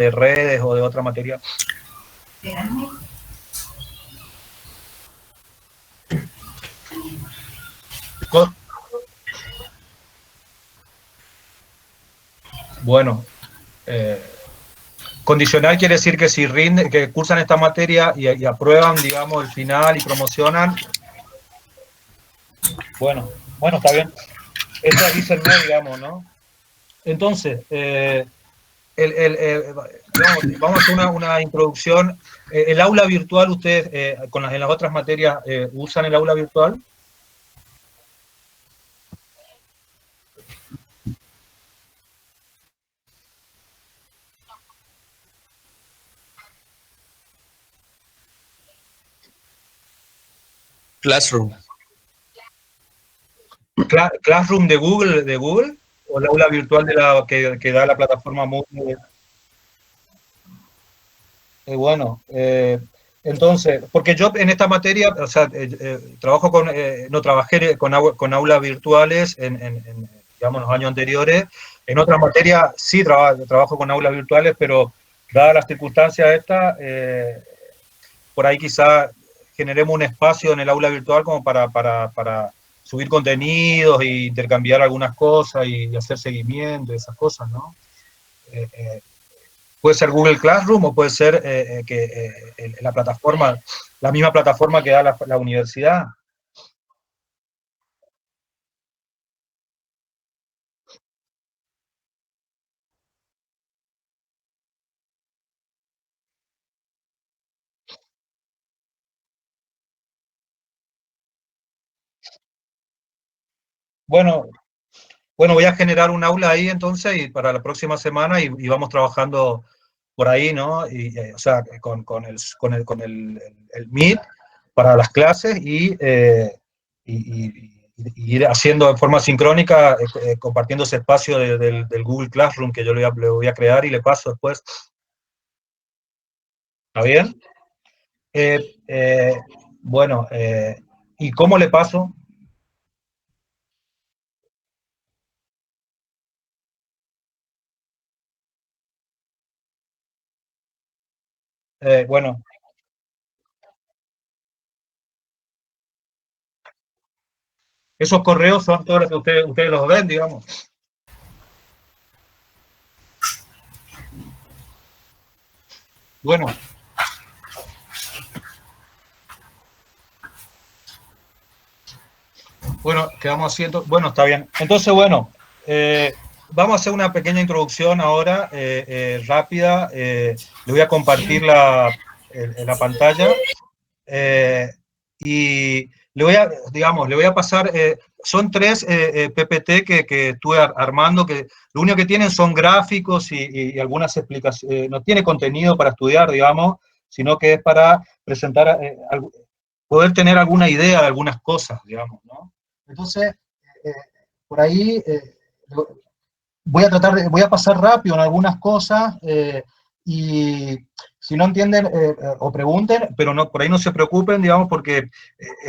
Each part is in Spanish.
de redes o de otra materia. Bueno, condicional quiere decir que si rinden, que cursan esta materia y aprueban, digamos, el final y promocionan. Bueno, está bien. Esto dice el mes, digamos, ¿no? Entonces, vamos a hacer una introducción. El aula virtual, ustedes en las otras materias usan el aula virtual. Classroom. Classroom de Google, o el aula virtual que da la plataforma Moodle. Bueno, entonces, porque yo en esta materia, o sea, no trabajé con aulas virtuales digamos, los años anteriores. En otras materias sí trabajo con aulas virtuales, pero dadas las circunstancias estas, por ahí quizá generemos un espacio en el aula virtual como para subir contenidos e intercambiar algunas cosas y hacer seguimiento, esas cosas, ¿no? Puede ser Google Classroom o puede ser la plataforma, la misma plataforma que da la universidad. Bueno, voy a generar un aula ahí entonces y para la próxima semana y vamos trabajando por ahí, ¿no? O sea, con el Meet para las clases y ir haciendo de forma sincrónica, compartiendo ese espacio del Google Classroom que yo le voy a crear y le paso después. ¿Está bien? Bueno, ¿y cómo le paso? Bueno. Esos correos son todos los que ustedes los ven, digamos. Bueno. Bueno, quedamos haciendo. Bueno, está bien. Entonces, bueno, vamos a hacer una pequeña introducción ahora, rápida. Le voy a compartir la pantalla. Y le voy a pasar, son 3 PPT que estuve armando, que lo único que tienen son gráficos y algunas explicaciones, no tiene contenido para estudiar, digamos, sino que es para presentar, poder tener alguna idea de algunas cosas, digamos, ¿no? Entonces, por ahí voy a pasar rápido en algunas cosas y si no entienden o pregunten, pero no, por ahí no se preocupen, digamos, porque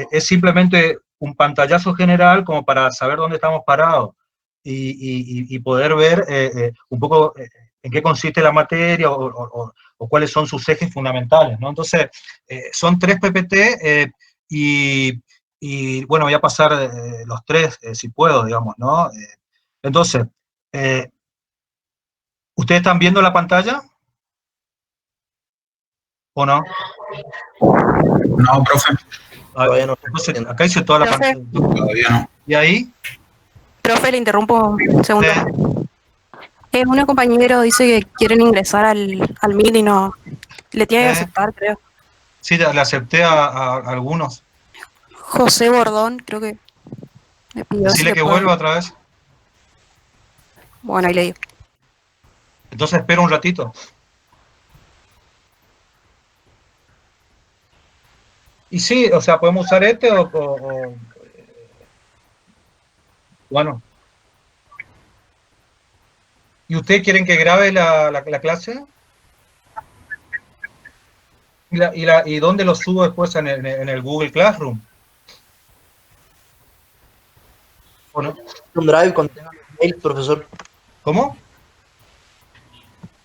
es simplemente un pantallazo general como para saber dónde estamos parados y poder ver un poco en qué consiste la materia o cuáles son sus ejes fundamentales, ¿no? Entonces, son 3 PPT bueno, voy a pasar los 3 si puedo, digamos, ¿no? Entonces, ¿ustedes están viendo la pantalla? ¿O no? No, profe. Todavía no. Entonces, acá hice toda la pantalla. Todavía no. ¿Y ahí? Profe, le interrumpo un segundo. Un compañero dice que quieren ingresar al Meet y no. Le tiene que aceptar, creo. Sí, le acepté a algunos. José Bordón, creo que me pidió. Decirle que vuelva otra vez. Bueno, ahí le digo. Entonces espero un ratito. Y sí, o sea, podemos usar este bueno. ¿Y ustedes quieren que grabe la clase? ¿Y dónde lo subo después en el Google Classroom? ¿O no? Un drive contenga el mail, profesor. ¿Cómo?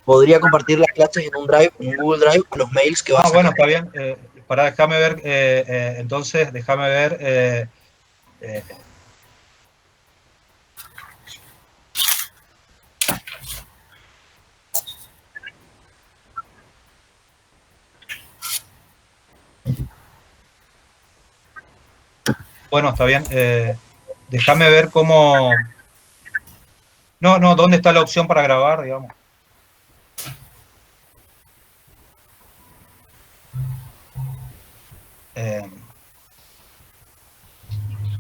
podría compartir las clases en un Drive, en un Google Drive, con los mails que vas a bueno, sacar. está bien. Déjame ver, entonces, déjame ver. Eh, bueno, está bien. Déjame ver cómo... No, no, ¿dónde está la opción para grabar, digamos?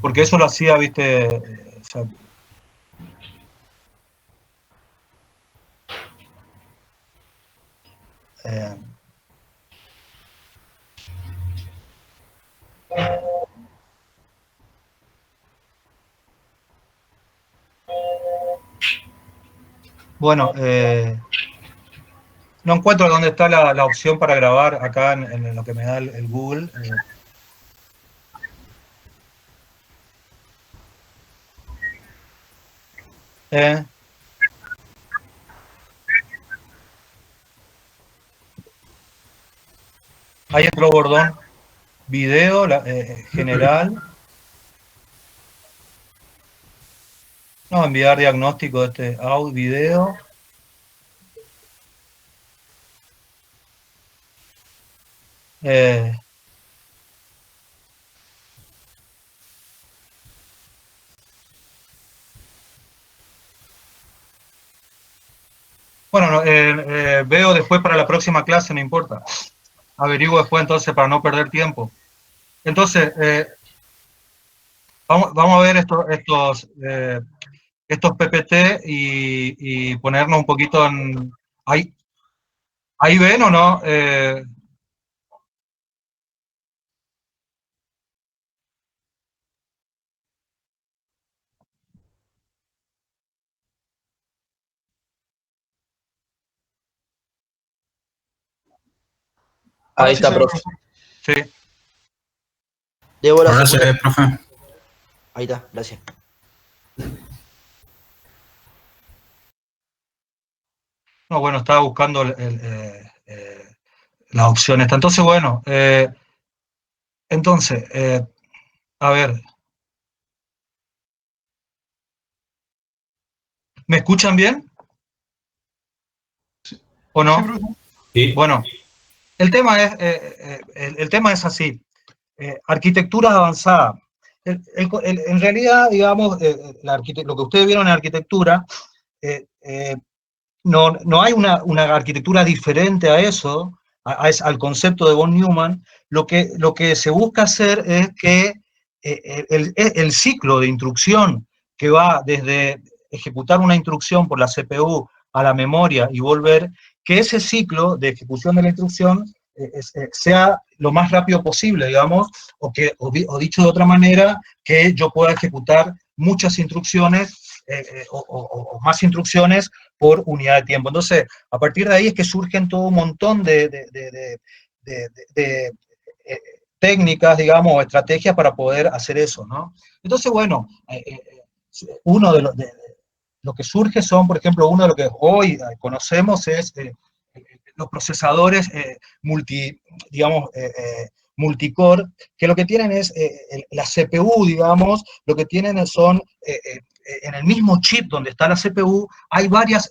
Porque eso lo hacía, viste, o sea, eh, bueno, no encuentro dónde está la opción para grabar acá en lo que me da el Google. Eh, ahí entró Bordón. Video, general. No, enviar diagnóstico de este audio, video. Eh, bueno, no, veo después para la próxima clase, no importa. Averiguo después entonces para no perder tiempo. Entonces, vamos a ver estos PPT y ponernos un poquito en... ¿Ahí ven o no? Ahora Ahí sí está, se ve. profe. Sí. Debo la Ahora se secuela. ve, profe. Ahí está, gracias. No, bueno, estaba buscando las opciones. Entonces, bueno, a ver, ¿me escuchan bien o no? Sí. Bueno, el tema es así. Arquitectura avanzada. En realidad, digamos, lo que ustedes vieron en arquitectura, eh, eh, no hay una arquitectura diferente a eso, al concepto de von Neumann. Lo que se busca hacer es que el ciclo de instrucción que va desde ejecutar una instrucción por la CPU a la memoria y volver, que ese ciclo de ejecución de la instrucción sea lo más rápido posible, digamos, o dicho de otra manera, que yo pueda ejecutar muchas instrucciones o más instrucciones por unidad de tiempo. Entonces, a partir de ahí es que surgen todo un montón de técnicas, digamos, o estrategias para poder hacer eso, ¿no? Entonces, bueno, uno de lo que surge son, por ejemplo, uno de lo que hoy conocemos es los procesadores digamos, multicore, que lo que tienen es, la CPU, digamos, lo que tienen son, en el mismo chip donde está la CPU, hay varias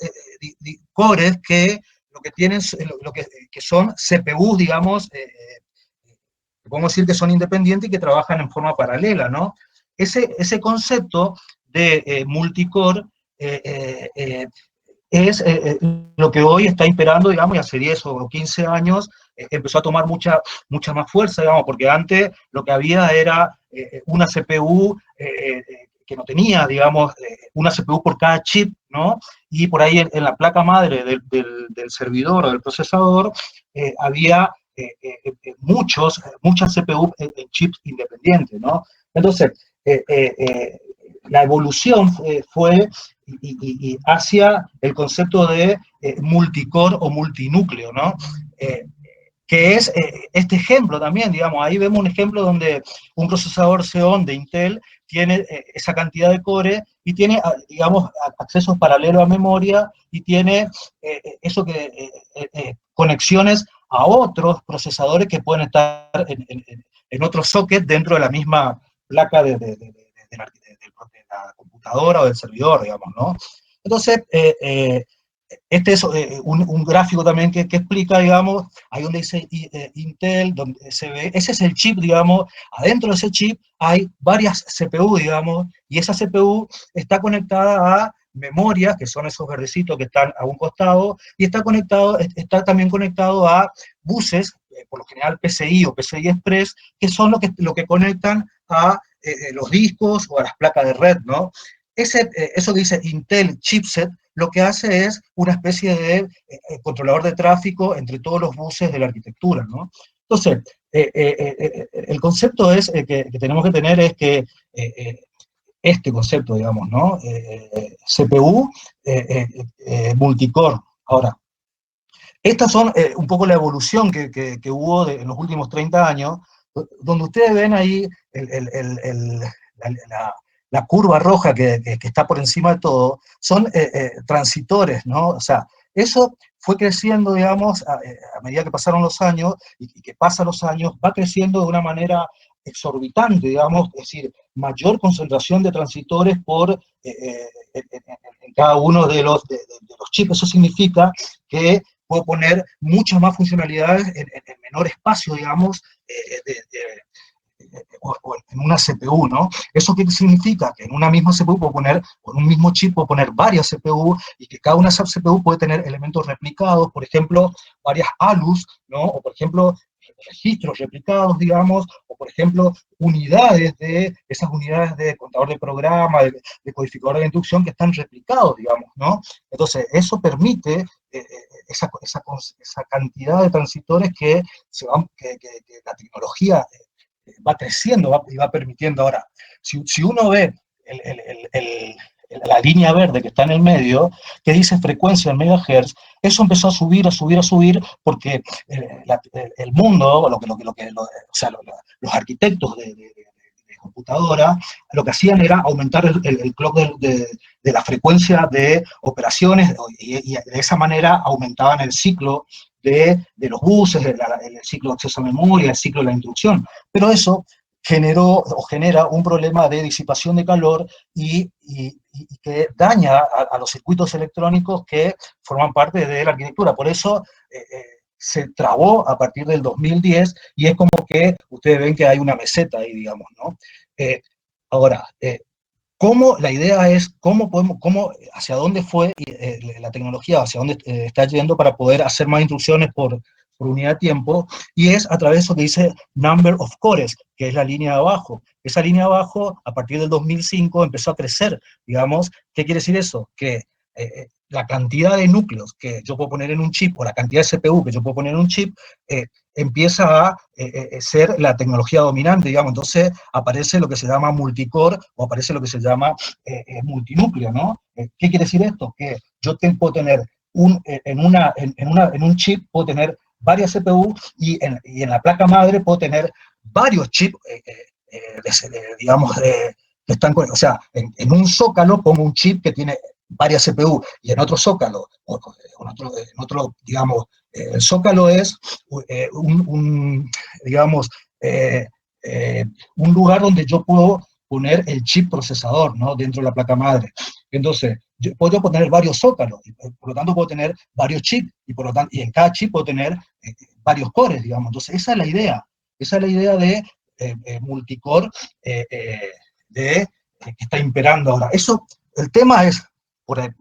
cores que lo que tienen, que son CPUs, digamos, podemos decir que son independientes y que trabajan en forma paralela, ¿no? Ese concepto de multicore es lo que hoy está imperando, digamos, y hace 10 o 15 años empezó a tomar mucha más fuerza, digamos, porque antes lo que había era una CPU que no tenía, digamos, una CPU por cada chip, ¿no? Y por ahí en la placa madre del servidor o del procesador había muchas CPU en chips independientes, ¿no? Entonces, la evolución fue hacia el concepto de multicore o multinúcleo, ¿no? Que es este ejemplo también, digamos, ahí vemos un ejemplo donde un procesador Xeon de Intel tiene esa cantidad de core y tiene, digamos, accesos paralelos a memoria y tiene conexiones a otros procesadores que pueden estar en otro socket dentro de la misma placa de la computadora o del servidor, digamos, ¿no? Entonces, este es un gráfico también que explica, digamos, ahí donde dice Intel, donde se ve, ese es el chip, digamos, adentro de ese chip hay varias CPU, digamos, y esa CPU está conectada a memorias, que son esos verdecitos que están a un costado, y está también conectado a buses, por lo general PCI o PCI Express, que son lo que conectan a los discos o a las placas de red, ¿no? Eso que dice Intel Chipset, lo que hace es una especie de controlador de tráfico entre todos los buses de la arquitectura, ¿no? Entonces, el concepto que tenemos que tener es que este concepto, digamos, ¿no? CPU multicore. Ahora, estas son un poco la evolución que hubo en los últimos 30 años, donde ustedes ven ahí la curva roja que está por encima de todo, son transitores, ¿no? O sea, eso fue creciendo, digamos, a medida que pasaron los años, y que pasan los años, va creciendo de una manera exorbitante, digamos, es decir, mayor concentración de transitores en cada uno de los chips. Eso significa que puedo poner muchas más funcionalidades en menor espacio, digamos, o en una CPU, ¿no? ¿Eso qué significa? Que en una misma CPU puedo poner, o en un mismo chip puedo poner varias CPU, y que cada una de esas CPU puede tener elementos replicados, por ejemplo, varias ALUs, ¿no? O por ejemplo, registros replicados, digamos, o por ejemplo, esas unidades de contador de programa, de codificador de instrucción que están replicados, digamos, ¿no? Entonces, eso permite esa cantidad de transitores que la tecnología va creciendo y va permitiendo. Ahora, si uno ve la línea verde que está en el medio, que dice frecuencia en megahertz, eso empezó a subir, porque el mundo, o sea, los arquitectos de computadora, lo que hacían era aumentar el clock de la frecuencia de operaciones, y de esa manera aumentaban el ciclo de los buses, el ciclo de acceso a memoria, el ciclo de la instrucción. Pero eso genera un problema de disipación de calor y que daña a los circuitos electrónicos que forman parte de la arquitectura. Por eso se trabó a partir del 2010, y es como que ustedes ven que hay una meseta ahí, digamos, ¿no? Ahora, la idea es hacia dónde fue la tecnología, hacia dónde está yendo para poder hacer más instrucciones por unidad de tiempo, y es a través de eso que dice number of cores, que es la línea de abajo. Esa línea de abajo, a partir del 2005, empezó a crecer, digamos. ¿Qué quiere decir eso? Que la cantidad de núcleos que yo puedo poner en un chip, o la cantidad de CPU que yo puedo poner en un chip, empieza a ser la tecnología dominante, digamos. Entonces aparece lo que se llama multicore, o aparece lo que se llama multinúcleo, ¿no? ¿Qué quiere decir esto? Que yo puedo tener en un chip, puedo tener varias CPU, y en la placa madre puedo tener varios chips, digamos, que están, o sea, en un zócalo pongo un chip que tiene varias CPU, y en otro zócalo, en otro, digamos, el zócalo es digamos, un lugar donde yo puedo poner el chip procesador, ¿no? Dentro de la placa madre. Entonces, yo puedo poner varios zócalos, y por lo tanto puedo tener varios chips, y en cada chip puedo tener varios cores, digamos. Entonces, esa es la idea de multicore que está imperando ahora. El tema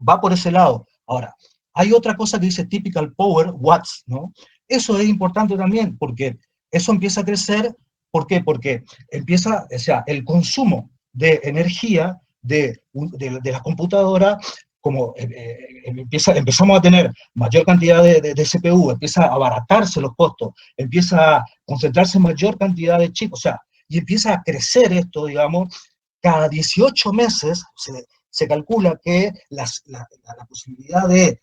va por ese lado. Ahora, hay otra cosa que dice typical power watts, ¿no? Eso es importante también, porque eso empieza a crecer. ¿Por qué? Porque o sea, el consumo de energía de la computadora, como empezamos a tener mayor cantidad de CPU, empieza a abaratarse los costos, empieza a concentrarse mayor cantidad de chips, o sea, y empieza a crecer esto, digamos. Cada 18 meses se calcula que la posibilidad de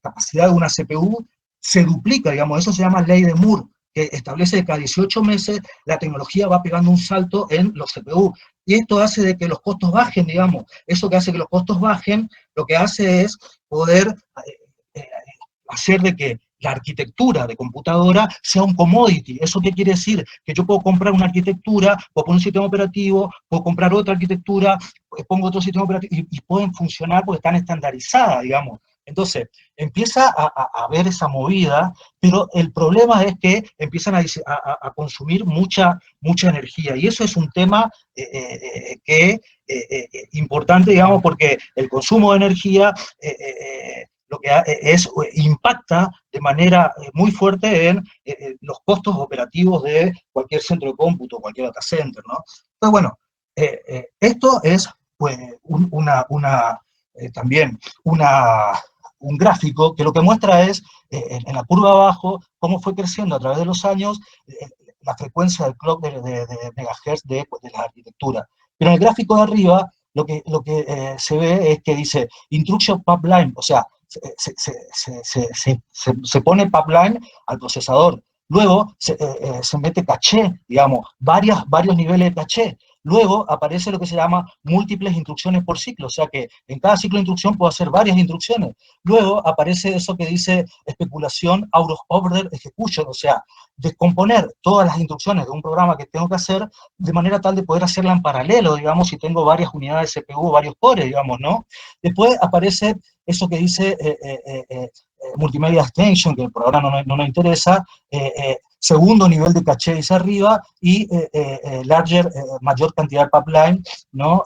capacidad de una CPU se duplica, digamos. Eso se llama ley de Moore, que establece que cada 18 meses la tecnología va pegando un salto en los CPU. y esto hace de que los costos bajen, digamos. Eso que hace que los costos bajen, lo que hace es poder hacer de que la arquitectura de computadora sea un commodity. ¿Eso qué quiere decir? Que yo puedo comprar una arquitectura, puedo poner un sistema operativo, puedo comprar otra arquitectura, pongo otro sistema operativo, y pueden funcionar porque están estandarizadas, digamos. Entonces, empieza a haber esa movida, pero el problema es que empiezan a consumir mucha energía, y eso es un tema importante, digamos, porque el consumo de energía lo que impacta de manera muy fuerte en los costos operativos de cualquier centro de cómputo, cualquier data center, ¿no? Entonces, bueno, esto es pues, también un gráfico que lo que muestra es, en la curva abajo, cómo fue creciendo a través de los años la frecuencia del clock de megahertz de la arquitectura. Pero en el gráfico de arriba, lo que se ve es que dice instruction pipeline, o sea, se pone pipeline al procesador. Luego se mete caché, digamos, varios niveles de caché. Luego aparece lo que se llama múltiples instrucciones por ciclo, o sea que en cada ciclo de instrucción puedo hacer varias instrucciones. Luego aparece eso que dice especulación out of order execution, o sea, descomponer todas las instrucciones de un programa que tengo que hacer de manera tal de poder hacerla en paralelo, digamos, si tengo varias unidades de CPU, varios cores, digamos, ¿no? Después aparece eso que dice multimedia extension, que por ahora no nos interesa, segundo nivel de caché dice arriba, y mayor cantidad de pipeline, ¿no?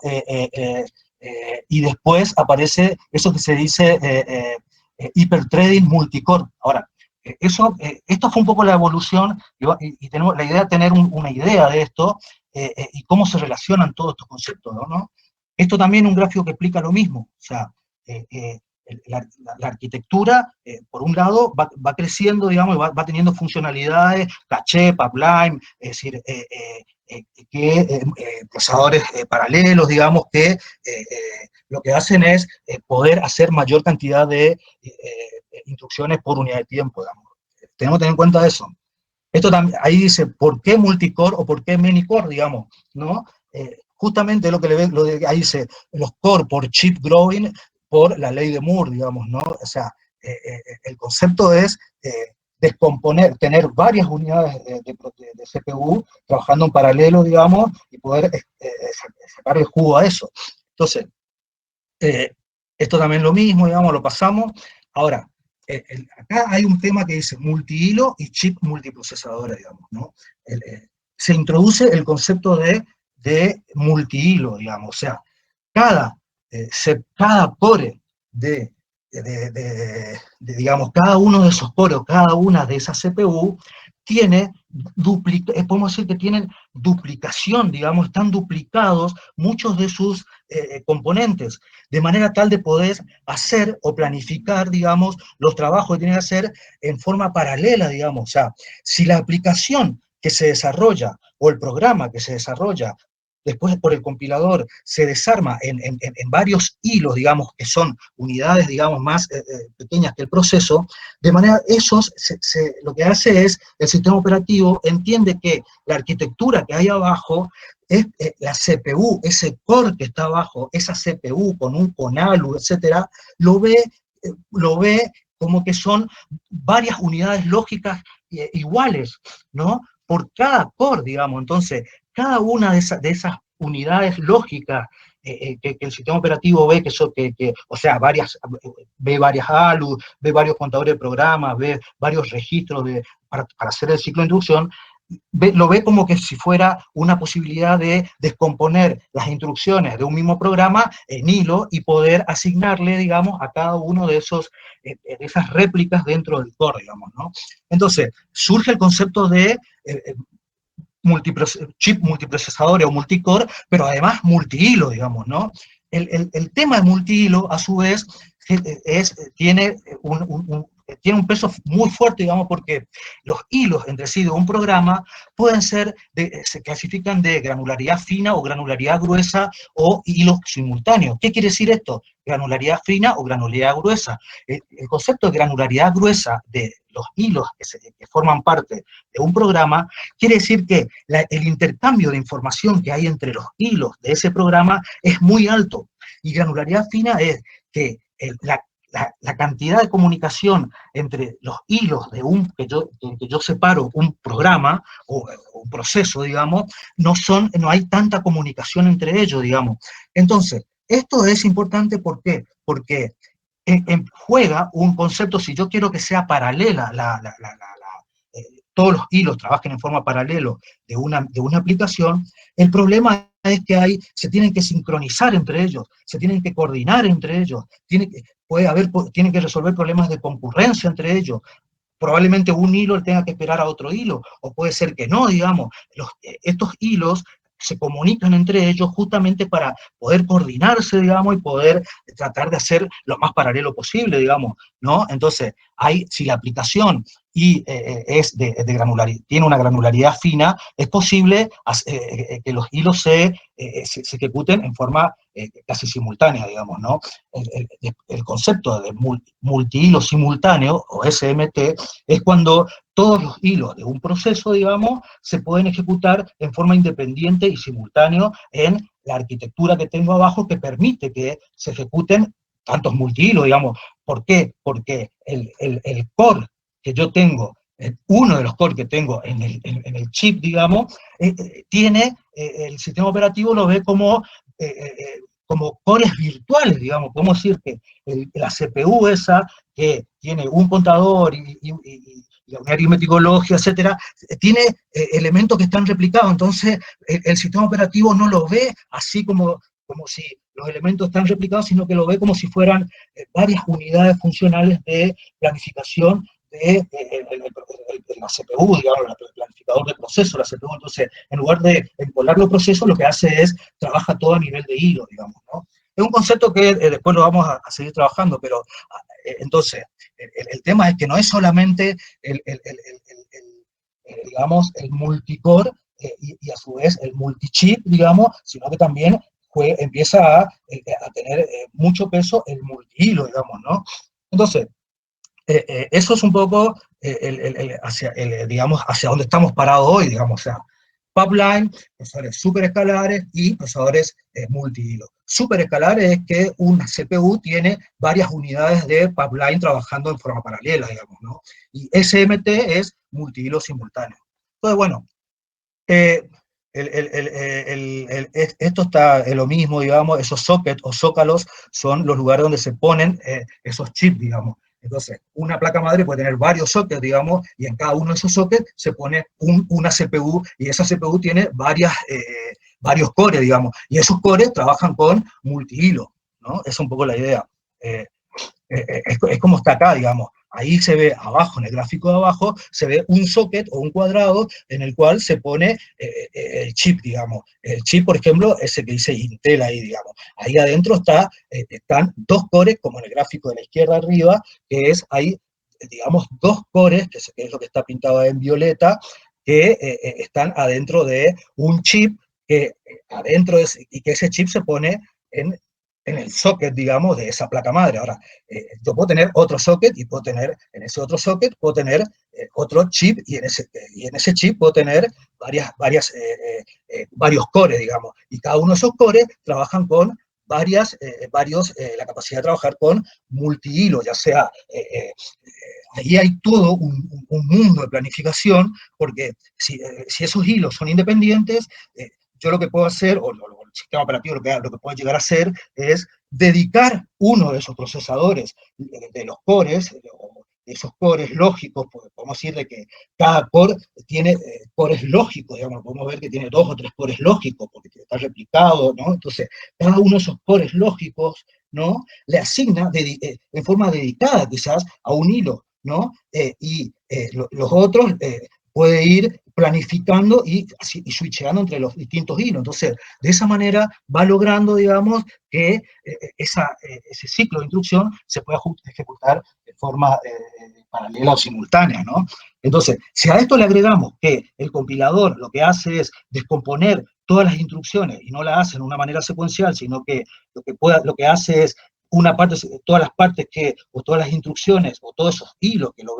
Y después aparece eso que se dice hiperthreading multicore. Ahora, esto fue un poco la evolución, y tenemos la idea de tener una idea de esto, y cómo se relacionan todos estos conceptos, ¿no? Esto también es un gráfico que explica lo mismo, o sea, la arquitectura, por un lado, va creciendo, digamos, y va teniendo funcionalidades, caché, pipeline, es decir, procesadores paralelos, digamos, que lo que hacen es poder hacer mayor cantidad de instrucciones por unidad de tiempo, digamos. Tenemos que tener en cuenta eso. Esto también, ahí dice, ¿por qué multicore o por qué many-core, digamos, ¿no? Justamente lo que ahí dice, los core por chip growing, por la ley de Moore, digamos, ¿no? O sea, el concepto es descomponer, tener varias unidades de CPU trabajando en paralelo, digamos, y poder sacar el jugo a eso. Entonces, esto también es lo mismo, digamos, lo pasamos. Ahora, acá hay un tema que dice multihilo y chip multiprocesadora, digamos, ¿no? Se introduce el concepto de multihilo, digamos, o sea, cada core digamos, cada uno de esos coros, cada una de esas CPU, tiene, podemos decir que tienen duplicación, digamos, están duplicados muchos de sus componentes, de manera tal de poder hacer o planificar, digamos, los trabajos que tienen que hacer en forma paralela, digamos. O sea, si la aplicación que se desarrolla o el programa que se desarrolla después por el compilador se desarma en varios hilos, digamos, que son unidades, digamos, más pequeñas que el proceso, de manera, lo que hace es, el sistema operativo entiende que la arquitectura que hay abajo es la CPU, ese core que está abajo, esa CPU con ALU, etcétera, lo ve como que son varias unidades lógicas iguales, ¿no? Por cada core, digamos. Entonces, cada una de esas unidades lógicas que el sistema operativo ve, o sea, ve varias ALU, ve varios contadores de programas, ve varios registros para hacer el ciclo de instrucción, lo ve como que si fuera una posibilidad de descomponer las instrucciones de un mismo programa en hilo y poder asignarle, digamos, a cada uno de esas réplicas dentro del core, digamos, ¿no? Entonces, surge el concepto de chip multiprocesadores o multicore, pero además multihilo, digamos, ¿no? El tema de multihilo, a su vez, tiene tiene un peso muy fuerte, digamos, porque los hilos entre sí de un programa pueden ser, se clasifican de granularidad fina o granularidad gruesa o hilos simultáneos. ¿Qué quiere decir esto? Granularidad fina o granularidad gruesa. El concepto de granularidad gruesa de los hilos que forman parte de un programa quiere decir que el intercambio de información que hay entre los hilos de ese programa es muy alto. Y granularidad fina es que la cantidad de comunicación entre los hilos de que yo separo un programa o un proceso, digamos, no hay tanta comunicación entre ellos, digamos. Entonces, esto es importante, ¿por qué? Porque juega un concepto, si yo quiero que sea paralela, todos los hilos trabajen en forma paralela de una aplicación, el problema es que se tienen que sincronizar entre ellos, se tienen que coordinar entre ellos, tienen que resolver problemas de concurrencia entre ellos. Probablemente un hilo tenga que esperar a otro hilo, o puede ser que no, digamos. Estos hilos se comunican entre ellos justamente para poder coordinarse, digamos, y poder tratar de hacer lo más paralelo posible, digamos, ¿no? Entonces, si la aplicación es tiene una granularidad fina, es posible que los hilos se ejecuten en forma casi simultánea, digamos, ¿no? El concepto de multihilo simultáneo, o SMT, es cuando todos los hilos de un proceso, digamos, se pueden ejecutar en forma independiente y simultáneo en la arquitectura que tengo abajo, que permite que se ejecuten tantos multihilos, digamos. ¿Por qué? Porque el core que yo tengo, uno de los cores que tengo en el chip, digamos, el sistema operativo lo ve como cores virtuales, digamos. Podemos decir que la CPU esa, que tiene un contador y un aritmético lógico, etcétera, tiene elementos que están replicados. Entonces, el sistema operativo no lo ve así como si los elementos están replicados, sino que lo ve como si fueran varias unidades funcionales de planificación de la CPU, digamos, el planificador de procesos, la CPU. Entonces, en lugar de encolar los procesos, lo que hace es, trabaja todo a nivel de hilo, digamos, ¿no? Es un concepto que después lo vamos a seguir trabajando, pero entonces, el tema es que no es solamente digamos, el multicore y a su vez el multichip, digamos, sino que también empieza a tener mucho peso el multihilo, digamos, ¿no? Entonces, eso es un poco digamos, hacia donde estamos parados hoy, digamos, o sea, pipeline, procesadores superescalares y procesadores multihilo. Superescalares es que una CPU tiene varias unidades de pipeline trabajando en forma paralela, digamos, ¿no? Y SMT es multihilo simultáneo. Entonces, bueno, esto está en lo mismo, digamos, esos sockets o zócalos son los lugares donde se ponen esos chips, digamos. Entonces, una placa madre puede tener varios sockets, digamos, y en cada uno de esos sockets se pone una CPU, y esa CPU tiene varios cores, digamos, y esos cores trabajan con multihilo, ¿no? Esa es un poco la idea. Es como está acá, digamos. Ahí se ve abajo, en el gráfico de abajo, se ve un socket o un cuadrado en el cual se pone el chip, digamos. El chip, por ejemplo, ese que dice Intel ahí, digamos. Ahí adentro están dos cores, como en el gráfico de la izquierda arriba, que hay, digamos, dos cores, que es lo que está pintado en violeta, que están adentro de un chip, y que ese chip se pone en el socket, digamos, de esa placa madre. Ahora, yo puedo tener otro socket y en ese otro socket puedo tener otro chip, y en ese chip puedo tener varios cores, digamos, y cada uno de esos cores trabajan con la capacidad de trabajar con multihilo, ya sea, ahí hay todo un mundo de planificación, porque si esos hilos son independientes, yo lo que puedo hacer, o el sistema operativo lo que puede llegar a hacer, es dedicar uno de esos procesadores de los cores, de esos cores lógicos, podemos decir de que cada core tiene cores lógicos, digamos, podemos ver que tiene 2 o 3 cores lógicos, porque está replicado, ¿no? Entonces, cada uno de esos cores lógicos, ¿no?, le asigna en forma dedicada, quizás, a un hilo, ¿no? Los otros puede ir planificando y switcheando entre los distintos hilos. Entonces, de esa manera va logrando, digamos, que ese ciclo de instrucción se pueda ejecutar de forma paralela o simultánea, ¿no? Entonces, si a esto le agregamos que el compilador lo que hace es descomponer todas las instrucciones y no la hace de una manera secuencial, sino que lo que hace es una parte, todas las partes o todas las instrucciones, o todos esos hilos que lo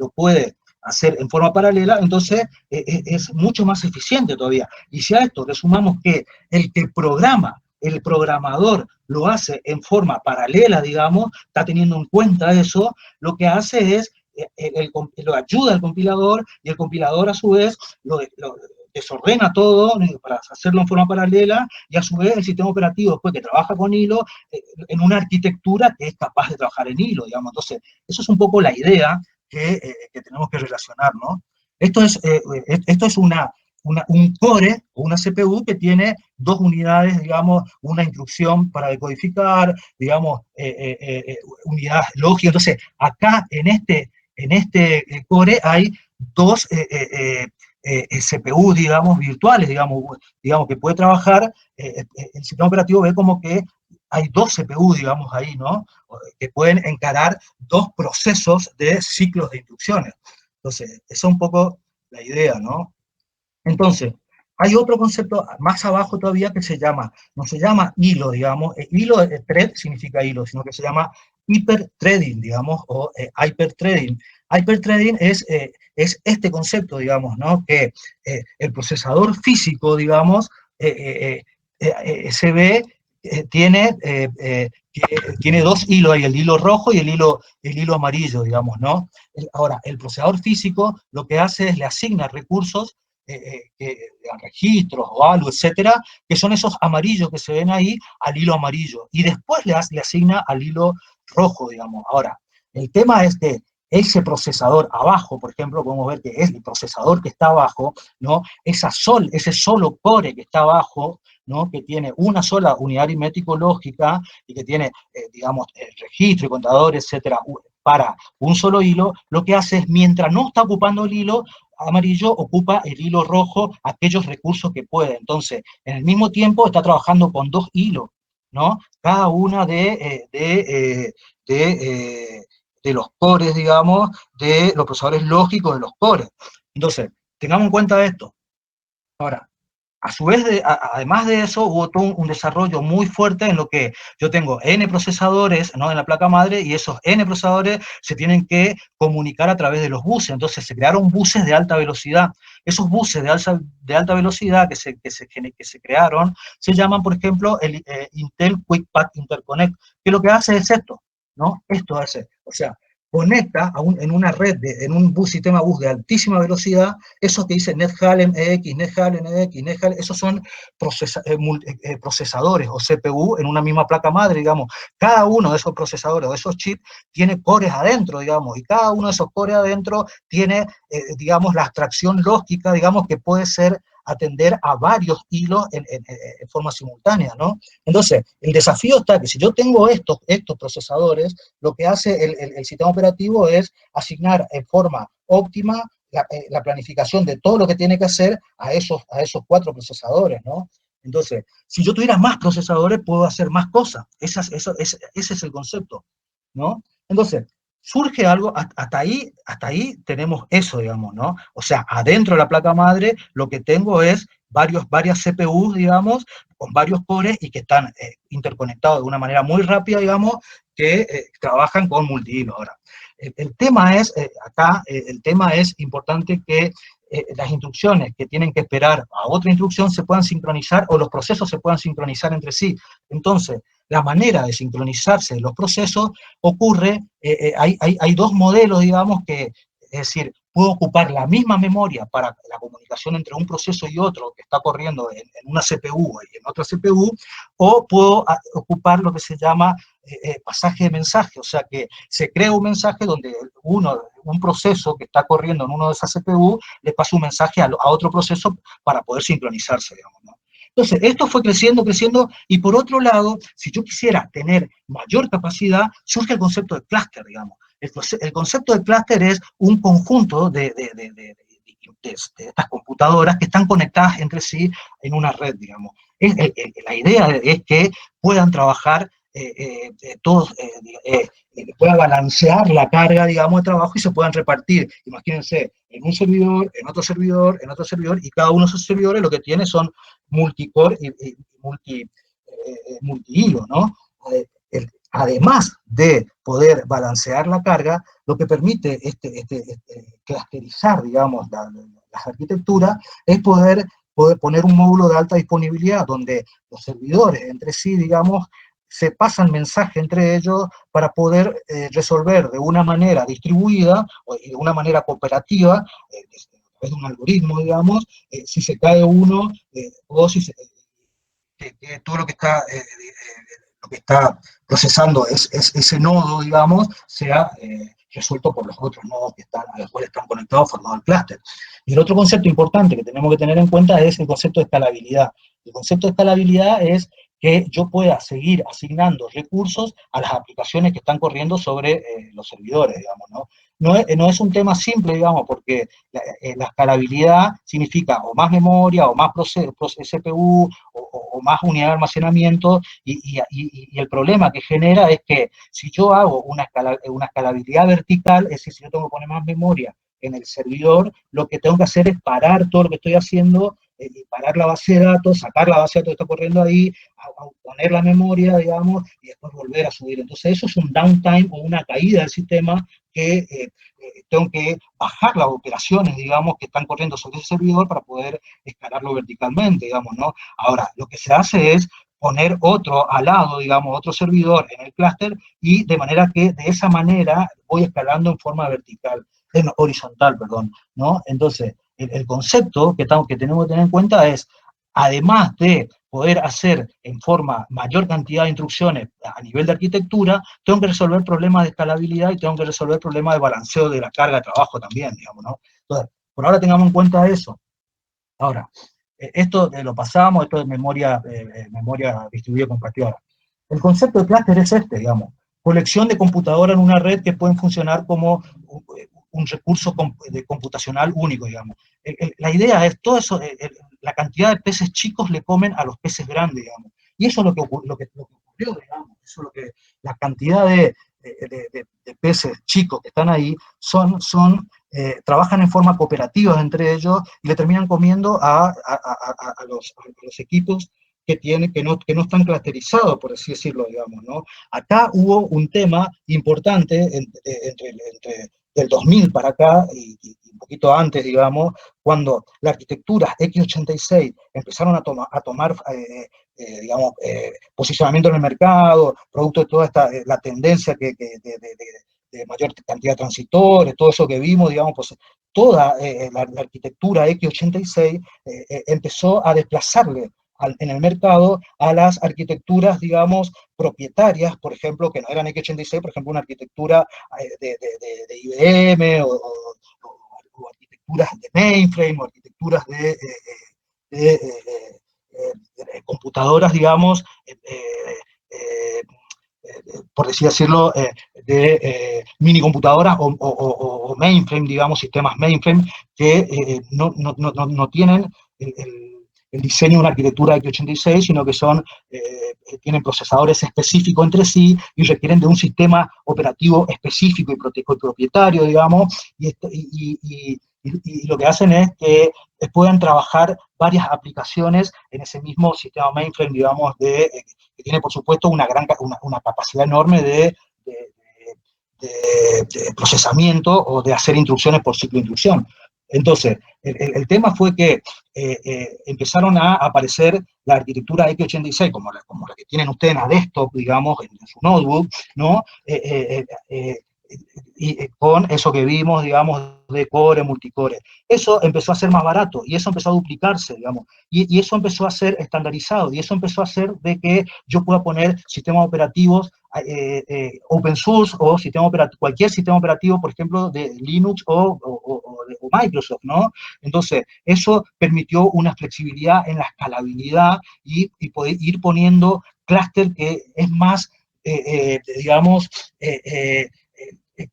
puede hacer en forma paralela, entonces es mucho más eficiente todavía. Y si a esto le sumamos que el que programa, el programador lo hace en forma paralela, digamos, está teniendo en cuenta eso, lo que hace es, lo ayuda al compilador, y el compilador a su vez lo desordena todo para hacerlo en forma paralela, y a su vez el sistema operativo, después que trabaja con hilo, en una arquitectura que es capaz de trabajar en hilo, digamos. Entonces, eso es un poco la idea que tenemos que relacionar, ¿no? Esto es un core o una CPU que tiene dos unidades, digamos, una instrucción para decodificar, digamos, unidades lógicas. Entonces, acá en este core hay dos CPU, digamos, virtuales, digamos, que puede trabajar, el sistema operativo ve como que hay dos CPU, digamos, ahí, ¿no? Que pueden encarar dos procesos de ciclos de instrucciones. Entonces, esa es un poco la idea, ¿no? Entonces, hay otro concepto más abajo todavía que no se llama hilo, digamos, hilo de thread significa hilo, sino que se llama hyperthreading, digamos, o hyperthreading. Hyperthreading es este concepto, digamos, ¿no? Que el procesador físico, digamos, tiene dos hilos ahí, el hilo rojo y el hilo amarillo, digamos, ¿no? Ahora, el procesador físico lo que hace es le asigna recursos, registros o algo, etcétera, que son esos amarillos que se ven ahí al hilo amarillo, y después le asigna al hilo rojo, digamos. Ahora, el tema es que ese procesador abajo, por ejemplo, podemos ver que es el procesador que está abajo, ¿no? Ese solo core que está abajo, ¿no? Que tiene una sola unidad aritmético-lógica y que tiene, digamos, registro y contador, etcétera, para un solo hilo, lo que hace es, mientras no está ocupando el hilo amarillo, ocupa el hilo rojo aquellos recursos que puede. Entonces, en el mismo tiempo está trabajando con dos hilos, ¿no? Cada una de los cores, digamos, de los procesadores lógicos de los cores. Entonces, tengamos en cuenta esto. Ahora, a su vez, además de eso, hubo todo un desarrollo muy fuerte en lo que yo tengo N procesadores, ¿no?, en la placa madre, y esos N procesadores se tienen que comunicar a través de los buses. Entonces se crearon buses de alta velocidad. Esos buses de alta velocidad que se crearon se llaman, por ejemplo, el Intel Quick Path Interconnect, que lo que hace es esto, ¿no? Esto hace, o sea, conecta en una red, en un sistema bus de altísima velocidad, esos que dicen NetHalem EX, NetHalem EX, NetHalem, esos son procesadores o CPU en una misma placa madre, digamos. Cada uno de esos procesadores o de esos chips tiene cores adentro, digamos, y cada uno de esos cores adentro tiene, digamos, la abstracción lógica, digamos, que puede ser atender a varios hilos en forma simultánea, ¿no? Entonces, el desafío está que si yo tengo estos procesadores, lo que hace el sistema operativo es asignar en forma óptima la planificación de todo lo que tiene que hacer a esos 4 procesadores, ¿no? Entonces, si yo tuviera más procesadores, puedo hacer más cosas. Ese es el concepto, ¿no? Entonces, surge algo, hasta ahí tenemos eso, digamos, ¿no? O sea, adentro de la placa madre lo que tengo es varias CPUs, digamos, con varios cores y que están interconectados de una manera muy rápida, digamos, que trabajan con multihilo. Ahora, el tema es, el tema es importante que las instrucciones que tienen que esperar a otra instrucción se puedan sincronizar, o los procesos se puedan sincronizar entre sí. Entonces, la manera de sincronizarse de los procesos ocurre, hay dos modelos, digamos, es decir, puedo ocupar la misma memoria para la comunicación entre un proceso y otro que está corriendo en una CPU y en otra CPU, o puedo ocupar lo que se llama pasaje de mensaje, o sea que se crea un mensaje donde un proceso que está corriendo en uno de esas CPU le pasa un mensaje a otro proceso para poder sincronizarse, digamos, ¿no? Entonces, esto fue creciendo, y por otro lado, si yo quisiera tener mayor capacidad, surge el concepto de clúster, digamos. El concepto de clúster es un conjunto de estas computadoras que están conectadas entre sí en una red, digamos. La idea es que puedan trabajar todos, pueda balancear la carga, digamos, de trabajo y se puedan repartir. Imagínense, en un servidor, en otro servidor, en otro servidor, y cada uno de esos servidores lo que tiene son multicore y multihilo, ¿no? Además de poder balancear la carga, lo que permite clusterizar, digamos, las arquitecturas, es poder poner un módulo de alta disponibilidad, donde los servidores entre sí, digamos, se pasan mensaje entre ellos para poder resolver de una manera distribuida y de una manera cooperativa, a través de un algoritmo, digamos, si se cae uno o si que todo lo que está procesando ese nodo, digamos, sea resuelto por los otros nodos a los cuales están conectados formando el clúster. Y el otro concepto importante que tenemos que tener en cuenta es el concepto de escalabilidad. El concepto de escalabilidad es que yo pueda seguir asignando recursos a las aplicaciones que están corriendo sobre los servidores, digamos, ¿no? No es un tema simple, digamos, porque la escalabilidad significa o más memoria, o más CPU, o más unidad de almacenamiento, y el problema que genera es que si yo hago una escalabilidad vertical, es decir, si yo tengo que poner más memoria en el servidor, lo que tengo que hacer es parar todo lo que estoy haciendo, parar la base de datos, sacar la base de datos que está corriendo ahí, poner la memoria, digamos, y después volver a subir. Entonces eso es un downtime o una caída del sistema que tengo que bajar las operaciones, digamos, que están corriendo sobre ese servidor para poder escalarlo verticalmente, digamos, ¿no? Ahora, lo que se hace es poner otro al lado, digamos, otro servidor en el clúster, y de manera que de esa manera voy escalando en forma vertical, horizontal, perdón, ¿no? Entonces, el concepto que tenemos que tener en cuenta es, además de poder hacer en forma mayor cantidad de instrucciones a nivel de arquitectura, tengo que resolver problemas de escalabilidad y tengo que resolver problemas de balanceo de la carga de trabajo también, digamos, ¿no? Entonces, por ahora tengamos en cuenta eso. Ahora, esto lo pasamos, esto es memoria distribuida compartida. El concepto de clúster es digamos, colección de computadoras en una red que pueden funcionar como un recurso computacional único, digamos. La idea es, todo eso, la cantidad de peces chicos le comen a los peces grandes, digamos. Y eso es lo que ocurrió, digamos. Eso es lo que, la cantidad de peces chicos que están ahí trabajan en forma cooperativa entre ellos y le terminan comiendo a los equipos que no están clusterizados, por así decirlo, digamos, ¿no? Acá hubo un tema importante entre del 2000 para acá y un poquito antes, digamos, cuando las arquitecturas x86 empezaron a tomar digamos, posicionamiento en el mercado, producto de toda la tendencia de mayor cantidad de transistores, todo eso que vimos, digamos, pues toda la arquitectura x86 empezó a desplazarle en el mercado a las arquitecturas, digamos, propietarias, por ejemplo, que no eran x86, por ejemplo, una arquitectura de IBM o arquitecturas de mainframe, o arquitecturas de computadoras, digamos, por decirlo, de mini computadoras o mainframe, digamos, sistemas mainframe, que no tienen el diseño de una arquitectura x86, sino que tienen procesadores específicos entre sí y requieren de un sistema operativo específico y propietario, digamos, y lo que hacen es que puedan trabajar varias aplicaciones en ese mismo sistema mainframe, digamos, que tiene, por supuesto, una capacidad enorme de procesamiento o de hacer instrucciones por ciclo de instrucción. Entonces, el tema fue que empezaron a aparecer la arquitectura x86, como la que tienen ustedes en la desktop, digamos, en su notebook, ¿no? Y con eso que vimos, digamos, de core, multicore. Eso empezó a ser más barato, y eso empezó a duplicarse, digamos, y eso empezó a ser estandarizado, y eso empezó a hacer de que yo pueda poner sistemas operativos open source, o cualquier sistema operativo, por ejemplo, de Linux o Microsoft, ¿no? Entonces, eso permitió una flexibilidad en la escalabilidad y poder ir poniendo clúster que es más, digamos,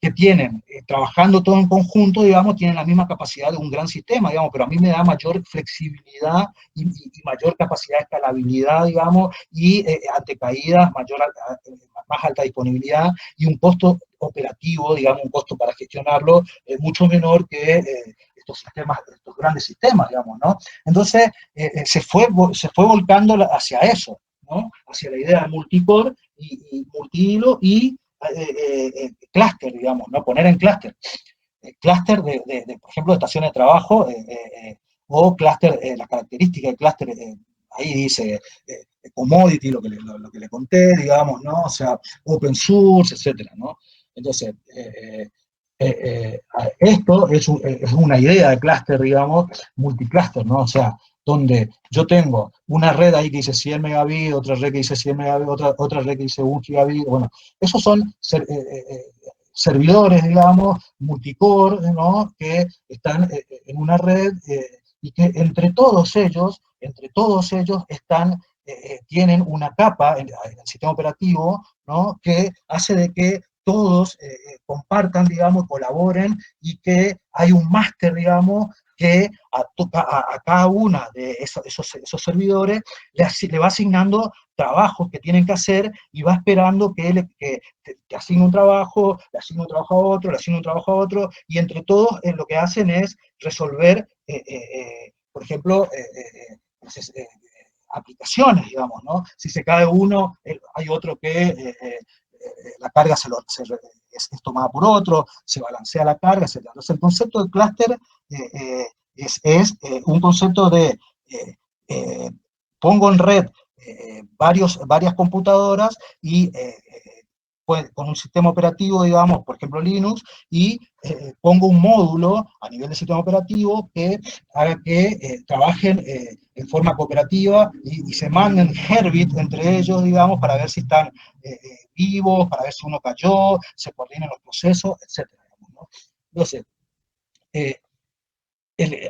que tienen, trabajando todo en conjunto, digamos, tienen la misma capacidad de un gran sistema, digamos, pero a mí me da mayor flexibilidad y mayor capacidad de escalabilidad, digamos, y ante caídas, más alta disponibilidad y un costo operativo, digamos, un costo para gestionarlo mucho menor que estos sistemas, estos grandes sistemas, digamos, ¿no? Entonces, se fue volcando hacia eso, ¿no? Hacia la idea de multicore y multihilo y clúster, digamos, ¿no? Poner en clúster. Clúster por ejemplo, de estaciones de trabajo o clúster, la característica del clúster, ahí dice commodity, lo que le conté, digamos, ¿no? O sea, open source, etcétera, ¿no? Entonces, esto es una idea de clúster, digamos, multiclúster, ¿no? O sea, donde yo tengo una red ahí que dice 100 megabits, otra red que dice 100 megabits, otra red que dice 1 gigabit, bueno, esos son servidores, digamos, multicore, ¿no? Que están en una red y que entre todos ellos están, tienen una capa en el sistema operativo, ¿no? Que hace de que todos compartan, digamos, colaboren y que hay un máster, digamos, que a cada una de esos servidores le va asignando trabajos que tienen que hacer y va esperando que te asigne un trabajo, le asigne un trabajo a otro, le asigne un trabajo a otro, y entre todos lo que hacen es resolver, por ejemplo, aplicaciones, digamos, ¿no? Si se cae uno, hay otro que la carga es tomada por otro, se balancea la carga, etc. Entonces, el concepto de clúster es un concepto de pongo en red varias computadoras y con un sistema operativo, digamos, por ejemplo Linux, y pongo un módulo a nivel de sistema operativo que haga que trabajen en forma cooperativa y se manden Herbit entre ellos, digamos, para ver si están vivos, para ver si uno cayó, se coordinan los procesos, etc. ¿no? Entonces,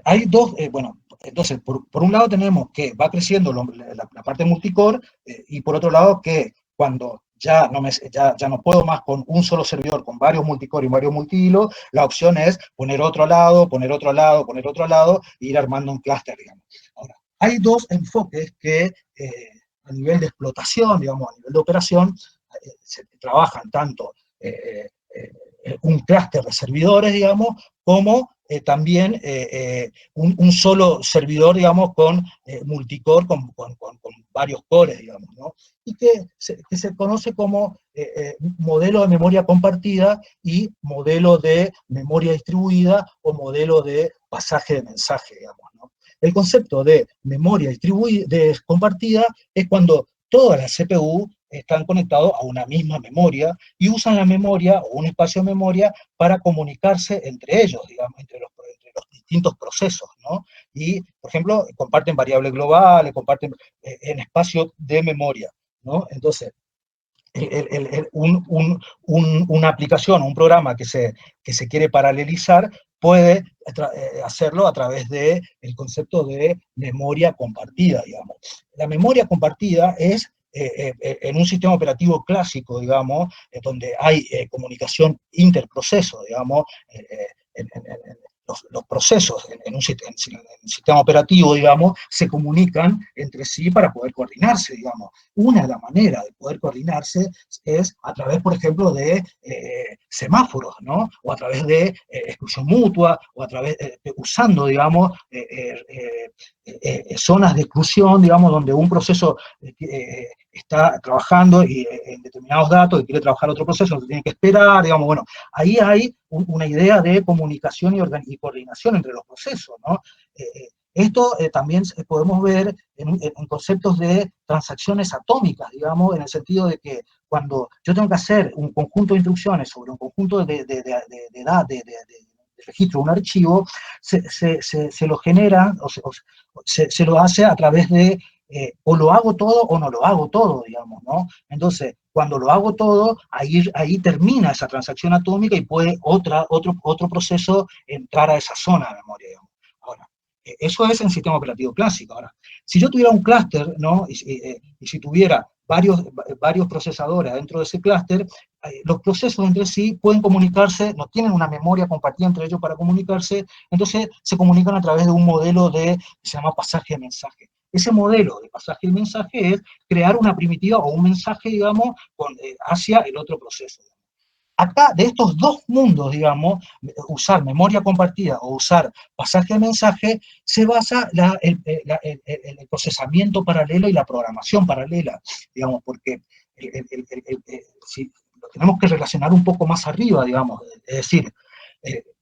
hay dos, bueno, entonces, por un lado tenemos que va creciendo la parte multicore, y por otro lado que cuando ya no puedo más con un solo servidor, con varios multicore y varios multihilos, la opción es poner otro al lado, poner otro al lado, poner otro al lado, e ir armando un clúster, digamos. Ahora, hay dos enfoques que a nivel de explotación, digamos, a nivel de operación, se trabajan tanto un clúster de servidores, digamos, como también un solo servidor, digamos, con multicore, con varios cores, digamos, ¿no? Y que se conoce como modelo de memoria compartida y modelo de memoria distribuida o modelo de pasaje de mensaje, digamos, ¿no? El concepto de memoria compartida es cuando todas las CPU están conectados a una misma memoria y usan la memoria o un espacio de memoria para comunicarse entre ellos, digamos, entre los distintos procesos, ¿no? Y, por ejemplo, comparten variables globales, comparten en espacio de memoria, ¿no? Entonces, una aplicación, un programa que se quiere paralelizar puede hacerlo a través del concepto de memoria compartida, digamos. La memoria compartida es en un sistema operativo clásico, digamos, donde hay comunicación interproceso, digamos, los procesos en un sistema operativo, digamos, se comunican entre sí para poder coordinarse, digamos. Una de las maneras de poder coordinarse es a través, por ejemplo, de semáforos, ¿no? O a través de exclusión mutua, o a través usando, digamos, zonas de exclusión, digamos, donde un proceso está trabajando en determinados datos y quiere trabajar otro proceso, no tiene que esperar, digamos, bueno, ahí hay una idea de comunicación y coordinación entre los procesos, ¿no? Esto también podemos ver en conceptos de transacciones atómicas, digamos, en el sentido de que cuando yo tengo que hacer un conjunto de instrucciones sobre un conjunto de registro, un archivo, se lo genera, se lo hace a través de o lo hago todo o no lo hago todo, digamos, ¿no? Entonces, cuando lo hago todo, ahí termina esa transacción atómica y puede otro proceso entrar a esa zona de memoria, digamos. Ahora, eso es en sistema operativo clásico. Ahora, si yo tuviera un clúster, ¿no? Y si tuviera varios procesadores dentro de ese clúster, los procesos entre sí pueden comunicarse, no tienen una memoria compartida entre ellos para comunicarse, entonces se comunican a través de un modelo que se llama pasaje de mensaje. Ese modelo de pasaje de mensaje es crear una primitiva o un mensaje, digamos, hacia el otro proceso. Acá, de estos dos mundos, digamos, usar memoria compartida o usar pasaje de mensaje, se basa el procesamiento paralelo y la programación paralela, digamos, porque si lo tenemos que relacionar un poco más arriba, digamos, es decir,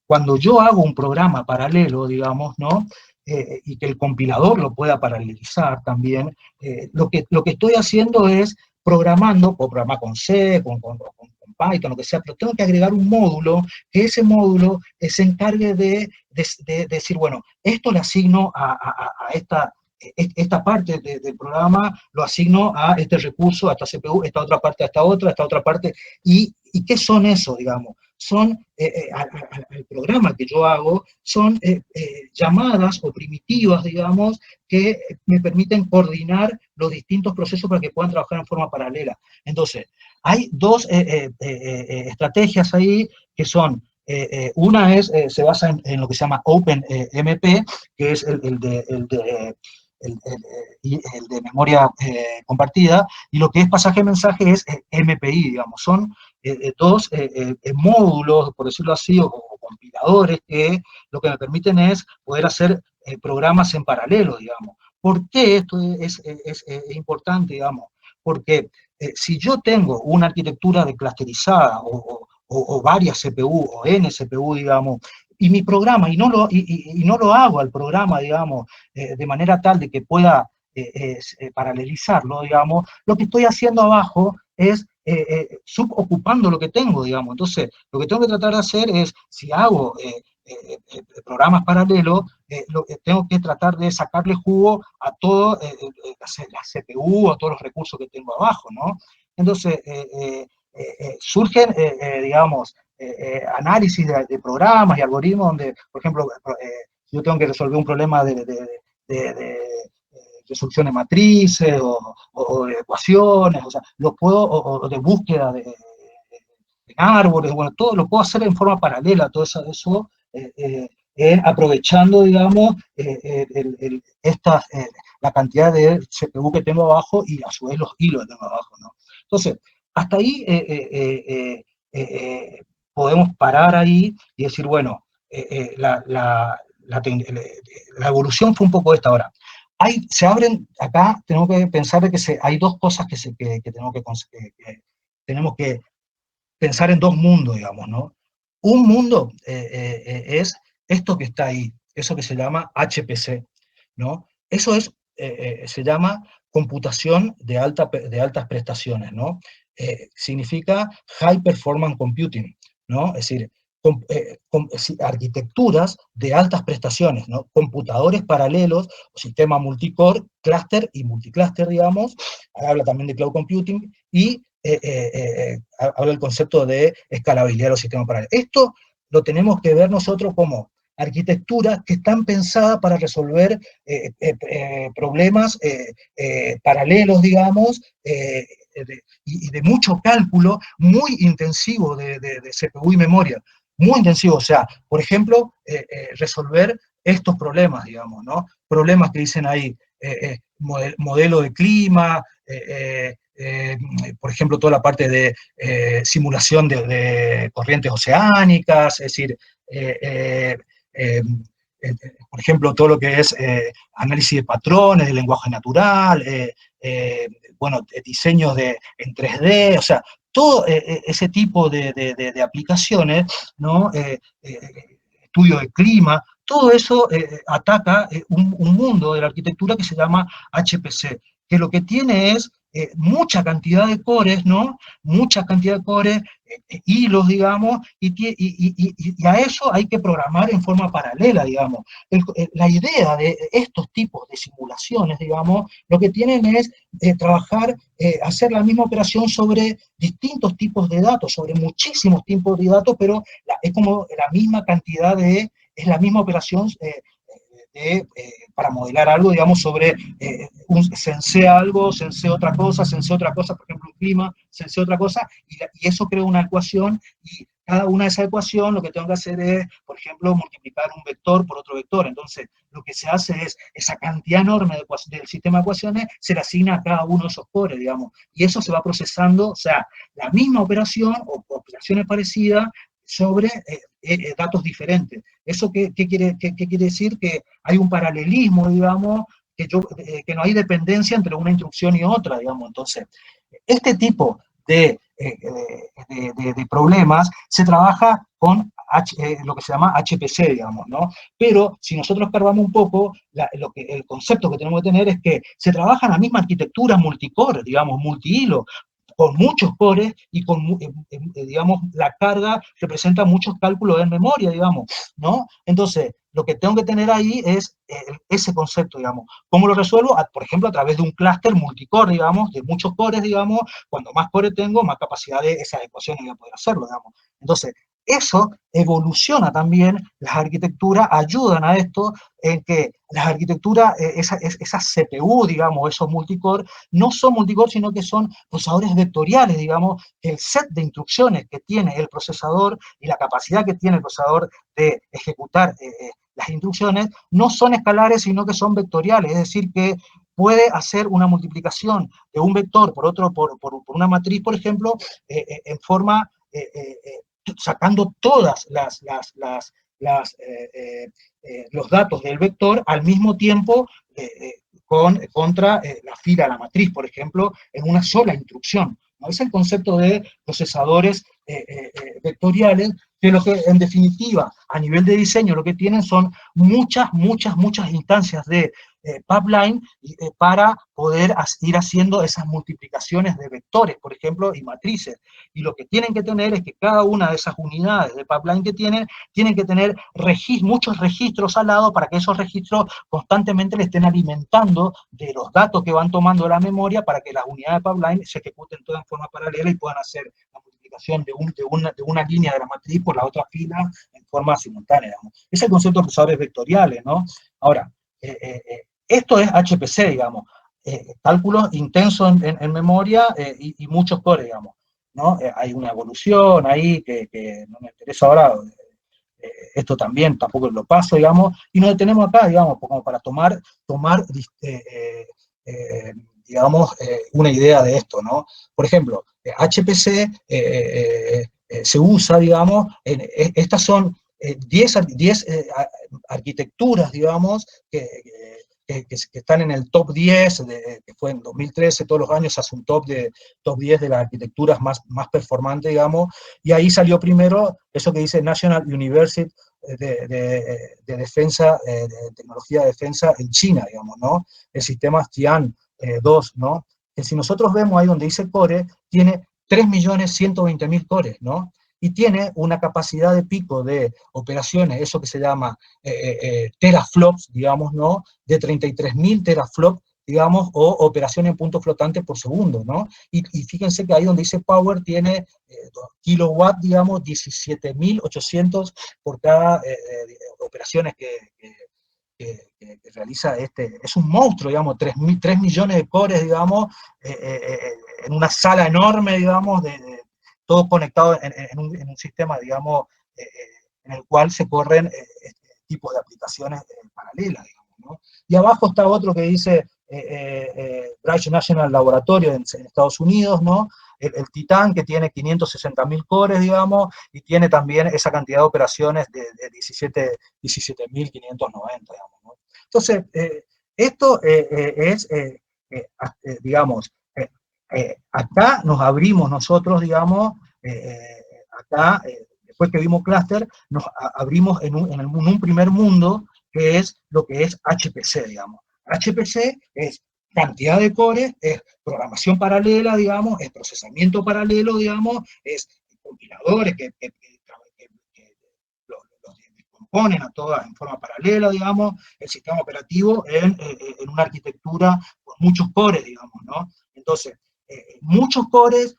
cuando yo hago un programa paralelo, digamos, ¿no? Y que el compilador lo pueda paralelizar también, lo que estoy haciendo es programando, puedo programar con C, con Python, lo que sea, pero tengo que agregar un módulo, que ese módulo se encargue de decir, bueno, esto le asigno a esta parte del programa, lo asigno a este recurso, a esta CPU, esta otra parte a esta otra parte, y ¿qué son eso, digamos? Son, al programa que yo hago, son llamadas o primitivas, digamos, que me permiten coordinar los distintos procesos para que puedan trabajar en forma paralela. Entonces, hay dos estrategias ahí que son, una se basa en lo que se llama OpenMP, que es el de memoria compartida, y lo que es pasaje de mensaje es MPI, digamos, son dos módulos, por decirlo así, o compiladores que lo que me permiten es poder hacer programas en paralelo, digamos. ¿Por qué esto es importante, digamos? Porque si yo tengo una arquitectura de clusterizada o varias CPU o N CPU, digamos, y mi programa, y no lo hago al programa, digamos, de manera tal de que pueda paralelizarlo, digamos, lo que estoy haciendo abajo es subocupando lo que tengo, digamos. Entonces, lo que tengo que tratar de hacer es, si hago programas paralelos, tengo que tratar de sacarle jugo a todo la CPU, a todos los recursos que tengo abajo, ¿no? Entonces, surgen, digamos, análisis de programas y algoritmos donde, por ejemplo, yo tengo que resolver un problema de resolución de matrices o de ecuaciones, o sea, lo puedo, o de búsqueda de árboles, bueno, todo lo puedo hacer en forma paralela, todo eso aprovechando, digamos, la cantidad de CPU que tengo abajo y a su vez los hilos que tengo abajo, ¿no? Entonces, hasta ahí podemos parar ahí y decir, bueno, la evolución fue un poco esta. Ahora, se abren, acá tenemos que pensar de que hay dos cosas que tenemos que pensar en dos mundos, digamos, ¿no? Un mundo es esto que está ahí, eso que se llama HPC, ¿no? Eso se llama computación de altas prestaciones, ¿no? Significa High Performance Computing, ¿no? Es decir, arquitecturas de altas prestaciones, ¿no? Computadores paralelos, sistema multicore, clúster y multicluster, digamos, habla también de cloud computing, y habla el concepto de escalabilidad de los sistemas paralelos. Esto lo tenemos que ver nosotros como arquitecturas que están pensadas para resolver problemas paralelos, digamos, y de mucho cálculo, muy intensivo de CPU y memoria, muy intensivo. O sea, por ejemplo, resolver estos problemas, digamos, ¿no? Problemas que dicen ahí, modelo de clima, por ejemplo, toda la parte de simulación de corrientes oceánicas, es decir, por ejemplo, todo lo que es análisis de patrones, de lenguaje natural, bueno, diseños en 3D, o sea, todo ese tipo de aplicaciones, ¿no? Estudio de clima, todo eso ataca un mundo de la arquitectura que se llama HPC, que lo que tiene es mucha cantidad de cores, ¿no? Mucha cantidad de cores, hilos, digamos, y a eso hay que programar en forma paralela, digamos. La idea de estos tipos de simulaciones, digamos, lo que tienen es trabajar, hacer la misma operación sobre distintos tipos de datos, sobre muchísimos tipos de datos, pero es como la misma cantidad es la misma operación para modelar algo, digamos, sobre sensé algo, sensé otra cosa, por ejemplo, un clima, sensé otra cosa, y eso crea una ecuación, y cada una de esas ecuaciones lo que tengo que hacer es, por ejemplo, multiplicar un vector por otro vector. Entonces, lo que se hace es, esa cantidad enorme del sistema de ecuaciones se le asigna a cada uno de esos cores, digamos, y eso se va procesando, o sea, la misma operación o operaciones parecidas sobre datos diferentes. ¿Eso qué quiere decir? Que hay un paralelismo, digamos, que no hay dependencia entre una instrucción y otra, digamos. Entonces, este tipo de problemas se trabaja con lo que se llama HPC, digamos, ¿no? Pero si nosotros escarbamos un poco, el concepto que tenemos que tener es que se trabaja en la misma arquitectura multicore, digamos, multihilo, con muchos cores y con, digamos, la carga representa muchos cálculos en memoria, digamos, ¿no? Entonces, lo que tengo que tener ahí es ese concepto, digamos. ¿Cómo lo resuelvo? Por ejemplo, a través de un clúster multicore, digamos, de muchos cores, digamos. Cuando más cores tengo, más capacidad de esas ecuaciones voy a poder hacerlo, digamos. Entonces, eso evoluciona también, las arquitecturas ayudan a esto, en que las arquitecturas, esas CPU, digamos, esos multicore, no son multicore, sino que son procesadores vectoriales, digamos, el set de instrucciones que tiene el procesador y la capacidad que tiene el procesador de ejecutar las instrucciones, no son escalares, sino que son vectoriales, es decir, que puede hacer una multiplicación de un vector por otro, por una matriz, por ejemplo, en forma, sacando todas los datos del vector al mismo tiempo contra la fila, la matriz, por ejemplo, en una sola instrucción, ¿no? Es el concepto de procesadores vectoriales, que lo que en definitiva, a nivel de diseño, lo que tienen son muchas instancias de pipeline para poder ir haciendo esas multiplicaciones de vectores, por ejemplo, y matrices. Y lo que tienen que tener es que cada una de esas unidades de pipeline que tienen que tener muchos registros al lado para que esos registros constantemente le estén alimentando de los datos que van tomando de la memoria para que las unidades de pipeline se ejecuten todas en forma paralela y puedan hacer la multiplicación de una línea de la matriz por la otra fila en forma simultánea, digamos. Es el concepto de procesadores vectoriales, ¿no? Ahora, esto es HPC, digamos, cálculos intensos en memoria y muchos cores, digamos, ¿no? Hay una evolución ahí que no me interesa ahora, esto también tampoco lo paso, digamos, y nos detenemos acá, digamos, como para tomar digamos, una idea de esto, ¿no? Por ejemplo, HPC se usa, digamos, estas son 10 arquitecturas, digamos, que están en el top 10, que fue en 2013, todos los años se hace un top 10 de las arquitecturas más performantes, digamos, y ahí salió primero eso que dice National University de Defensa, de Tecnología de Defensa en China, digamos, ¿no? El sistema Tian 2, ¿no? Que si nosotros vemos ahí donde dice core, tiene 3.120.000 cores, ¿no? Y tiene una capacidad de pico de operaciones, eso que se llama teraflops, digamos, ¿no? De 33.000 teraflops, digamos, o operaciones en punto flotante por segundo, ¿no? Y fíjense que ahí donde dice power tiene kilowatts, digamos, 17.800 por cada operaciones que realiza es un monstruo, digamos, 3 millones de cores, digamos, en una sala enorme, digamos, todo conectado en un sistema, digamos, en el cual se corren este tipo de aplicaciones paralelas, digamos, ¿no? Y abajo está otro que dice Bright National Laboratory en Estados Unidos, ¿no? El Titan, que tiene 560.000 cores, digamos, y tiene también esa cantidad de operaciones de 17.590, digamos, ¿no? Entonces, esto es, digamos, acá nos abrimos nosotros, digamos, acá, después que vimos clúster, nos abrimos en un primer mundo, que es lo que es HPC, digamos. HPC es cantidad de cores, es programación paralela, digamos, es procesamiento paralelo, digamos, es compiladores que los descomponen a todas en forma paralela, digamos, el sistema operativo en una arquitectura con muchos cores, digamos, ¿no? Entonces, muchos cores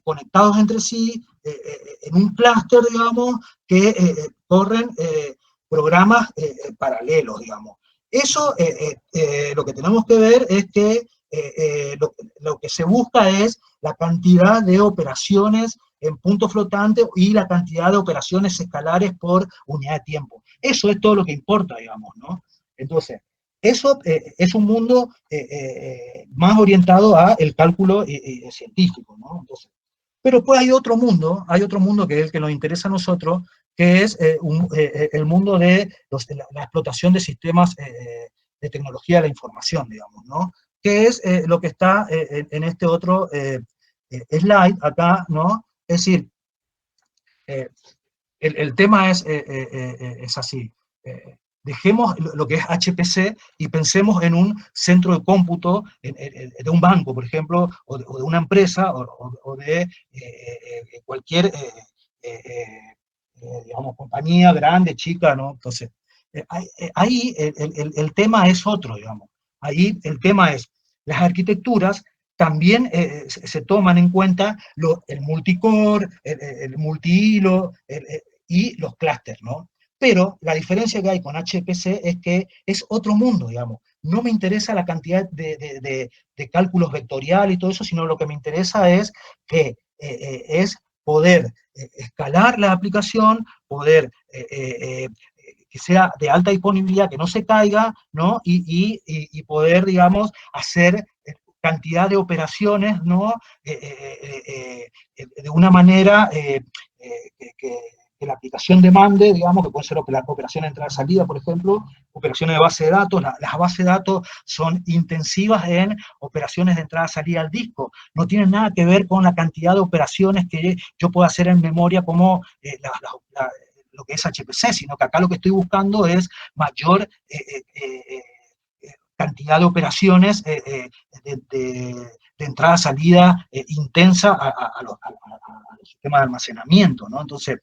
conectados entre sí en un clúster, digamos, que corren programas paralelos, digamos. Eso, lo que tenemos que ver es que lo que se busca es la cantidad de operaciones en punto flotante y la cantidad de operaciones escalares por unidad de tiempo. Eso es todo lo que importa, digamos, ¿no? Entonces, eso es un mundo más orientado al cálculo científico, ¿no? Entonces, pero pues hay otro mundo que es el que nos interesa a nosotros, que es el mundo de la explotación de sistemas de tecnología de la información, digamos, ¿no? Que es lo que está en este otro slide acá, ¿no? Es decir, el tema es así. Dejemos lo que es HPC y pensemos en un centro de cómputo de un banco, por ejemplo, o de una empresa, o de cualquier, digamos, compañía grande, chica, ¿no? Entonces, ahí el tema es otro, digamos. Ahí el tema es, las arquitecturas también se toman en cuenta el multicore, el multihilo y los clústeres, ¿no? Pero la diferencia que hay con HPC es que es otro mundo, digamos. No me interesa la cantidad de cálculos vectoriales y todo eso, sino lo que me interesa es que es poder escalar la aplicación, poder que sea de alta disponibilidad, que no se caiga, ¿no? Y poder, digamos, hacer cantidad de operaciones, ¿no? De una manera que la aplicación demande, digamos, que pueden ser operaciones de entrada-salida, por ejemplo, operaciones de base de datos. Las bases de datos son intensivas en operaciones de entrada-salida al disco. No tienen nada que ver con la cantidad de operaciones que yo puedo hacer en memoria como lo que es HPC, sino que acá lo que estoy buscando es mayor cantidad de operaciones de entrada-salida intensa a los sistemas de almacenamiento, ¿no? Entonces,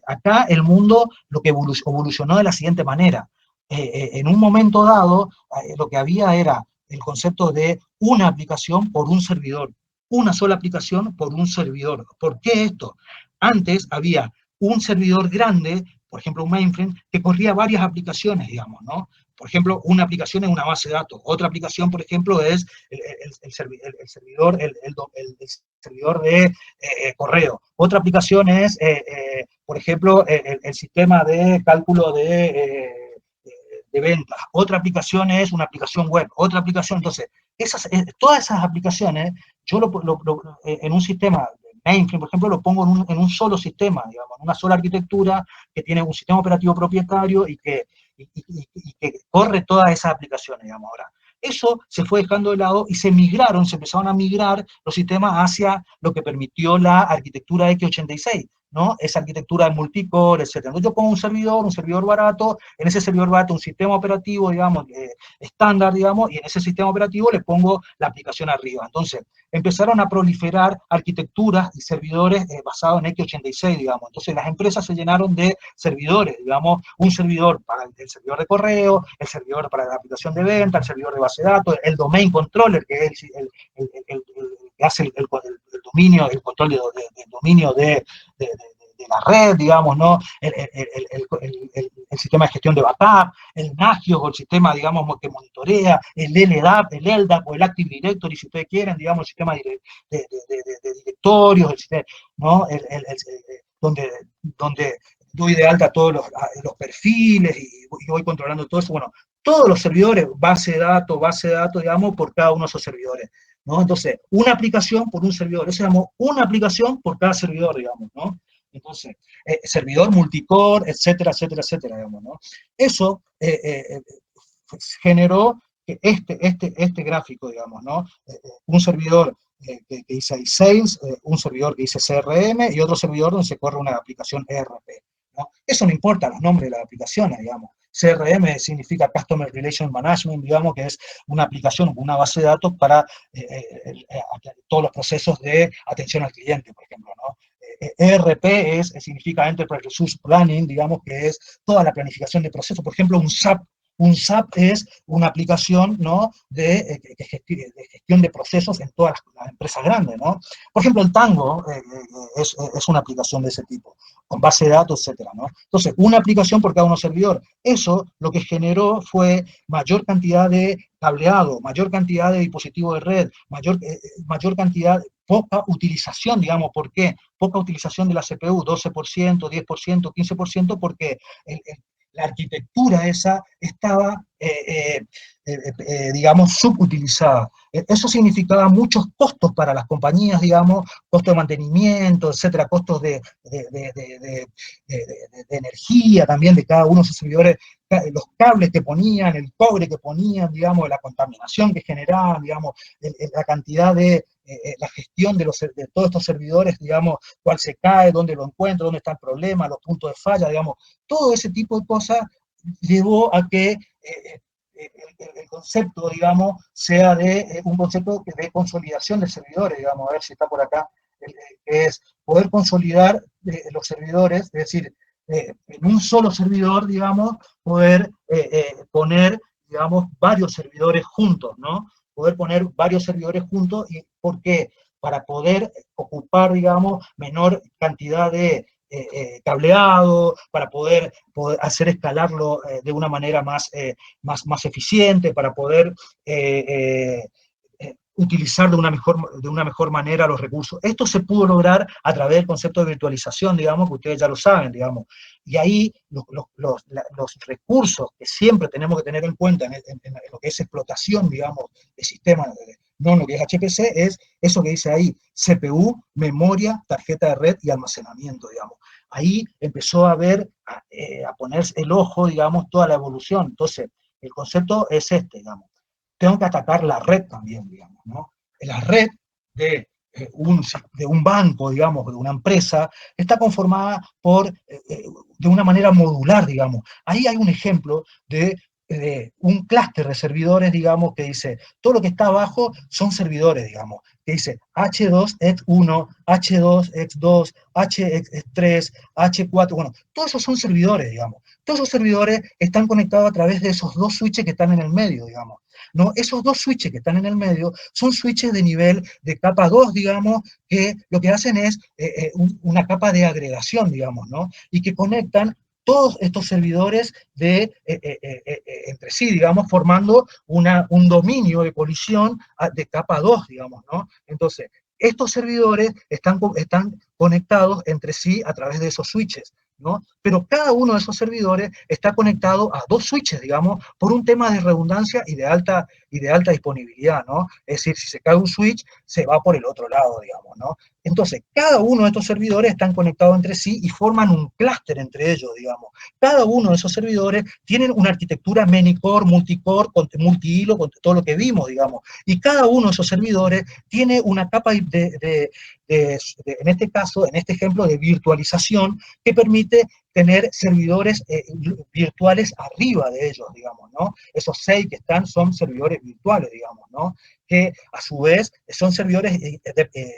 acá el mundo lo que evolucionó de la siguiente manera. En un momento dado, lo que había era el concepto de una aplicación por un servidor, una sola aplicación por un servidor. ¿Por qué esto? Antes había un servidor grande, por ejemplo un mainframe, que corría varias aplicaciones, digamos, ¿no? Por ejemplo, una aplicación es una base de datos, otra aplicación, por ejemplo, es el servidor de correo. Otra aplicación es, por ejemplo, el sistema de cálculo de ventas. Otra aplicación es una aplicación web. Otra aplicación, entonces, todas esas aplicaciones, yo en un sistema mainframe, por ejemplo, lo pongo en un solo sistema, digamos, en una sola arquitectura que tiene un sistema operativo propietario y que corre todas esas aplicaciones, digamos, ahora. Eso se fue dejando de lado y se empezaron a migrar los sistemas hacia lo que permitió la arquitectura x86, ¿no? Esa arquitectura de multicore, etc. Entonces yo pongo un servidor barato, en ese servidor barato un sistema operativo, digamos, estándar, digamos, y en ese sistema operativo le pongo la aplicación arriba. Entonces, empezaron a proliferar arquitecturas y servidores basados en x86, digamos. Entonces las empresas se llenaron de servidores, digamos, un servidor para el servidor de correo, el servidor para la aplicación de venta, el servidor de base de datos, el domain controller, que es el que hace el dominio, el control del dominio de la red, digamos, ¿no? El sistema de gestión de backup, el Nagios, o el sistema, digamos, que monitorea, el LDAP, el LDAP, o el Active Directory, si ustedes quieren, digamos, el sistema de directorios, el sistema, ¿no? Donde doy de alta todos los perfiles y voy controlando todo eso. Bueno, todos los servidores, base de datos, digamos, por cada uno de esos servidores, ¿no? Entonces, una aplicación por un servidor, eso se llamó una aplicación por cada servidor, digamos, ¿no? Entonces, servidor multicore, etcétera, etcétera, etcétera, digamos, ¿no? Eso generó este gráfico, digamos, ¿no? Un servidor que dice sales, un servidor que dice CRM y otro servidor donde se corre una aplicación ERP, ¿no? Eso no importa los nombres de las aplicaciones, digamos. CRM significa Customer Relation Management, digamos, que es una aplicación, una base de datos para todos los procesos de atención al cliente, por ejemplo, ¿no? ERP significa Enterprise Resource Planning, digamos, que es toda la planificación de procesos. Por ejemplo, un SAP Un SAP es una aplicación, ¿no?, de gestión de procesos en todas las empresas grandes, ¿no? Por ejemplo, el Tango es una aplicación de ese tipo, con base de datos, etcétera, ¿no? Entonces, una aplicación por cada uno servidor. Eso lo que generó fue mayor cantidad de cableado, mayor cantidad de dispositivos de red, mayor cantidad, poca utilización, digamos. ¿Por qué? Poca utilización de la CPU, 12%, 10%, 15%, porque la arquitectura esa estaba, digamos, subutilizada. Eso significaba muchos costos para las compañías, digamos, costos de mantenimiento, etcétera, costos de energía también de cada uno de sus servidores, los cables que ponían, el cobre que ponían, digamos, la contaminación que generaban, digamos, la cantidad de la gestión de todos estos servidores, digamos, cuál se cae, dónde lo encuentro, dónde está el problema, los puntos de falla, digamos, todo ese tipo de cosas llevó a que el concepto, digamos, sea de un concepto de consolidación de servidores, digamos, a ver si está por acá, que es poder consolidar los servidores, es decir, en un solo servidor, digamos, poder poner, digamos, varios servidores juntos, ¿no? Poder poner varios servidores juntos, ¿y por qué? Para poder ocupar, digamos, menor cantidad de cableado, para poder hacer escalarlo de una manera más eficiente, para poder utilizar de una mejor manera los recursos. Esto se pudo lograr a través del concepto de virtualización, digamos, que ustedes ya lo saben, digamos. Y ahí los recursos que siempre tenemos que tener en cuenta en lo que es explotación, digamos, de sistemas, no lo que es HPC, es eso que dice ahí, CPU, memoria, tarjeta de red y almacenamiento, digamos. Ahí empezó a ver, a ponerse el ojo, digamos, toda la evolución. Entonces, el concepto es este, digamos. Tengo que atacar la red también, digamos, ¿no? La red de un banco, digamos, de una empresa, está conformada de una manera modular, digamos. Ahí hay un ejemplo de un clúster de servidores, digamos, que dice, todo lo que está abajo son servidores, digamos, que dice H2X1, H2X2, H3, H4, bueno, todos esos son servidores, digamos. Todos esos servidores están conectados a través de esos dos switches que están en el medio, digamos. ¿No? Esos dos switches que están en el medio son switches de nivel de capa 2, digamos, que lo que hacen es una capa de agregación, digamos, ¿no? Y que conectan todos estos servidores entre sí, digamos, formando un dominio de colisión de capa 2, digamos, ¿no? Entonces, estos servidores están conectados entre sí a través de esos switches, ¿no? Pero cada uno de esos servidores está conectado a dos switches, digamos, por un tema de redundancia y de alta disponibilidad, ¿no? Es decir, si se cae un switch, se va por el otro lado, digamos, ¿no? Entonces, cada uno de estos servidores están conectados entre sí y forman un clúster entre ellos, digamos. Cada uno de esos servidores tienen una arquitectura many-core, multi-core, multi-hilo, con todo lo que vimos, digamos. Y cada uno de esos servidores tiene una capa en este caso, en este ejemplo, de virtualización que permite tener servidores virtuales arriba de ellos, digamos, ¿no? Esos 6 que están son servidores virtuales, digamos, ¿no? Que a su vez son servidores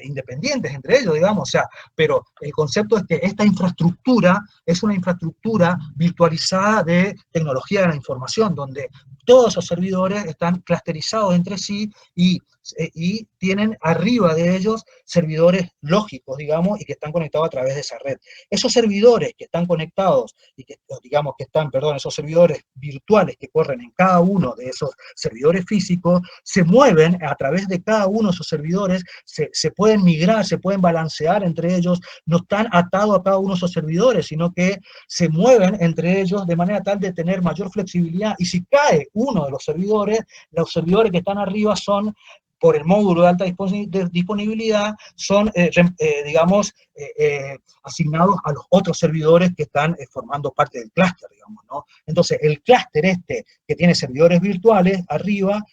independientes entre ellos, digamos, o sea, pero el concepto es que esta infraestructura es una infraestructura virtualizada de tecnología de la información, donde todos esos servidores están clusterizados entre sí y tienen arriba de ellos servidores lógicos, digamos, y que están conectados a través de esa red. Esos servidores que están conectados, y que, digamos, esos servidores virtuales que corren en cada uno de esos servidores físicos, se mueven a través de cada uno de esos servidores, se pueden migrar, se pueden balancear entre ellos, no están atados a cada uno de esos servidores, sino que se mueven entre ellos de manera tal de tener mayor flexibilidad, y si cae uno de los servidores que están arriba son, por el módulo de alta disponibilidad, son, digamos, asignados a los otros servidores que están formando parte del clúster, digamos, ¿no? Entonces, el clúster que tiene servidores virtuales arriba,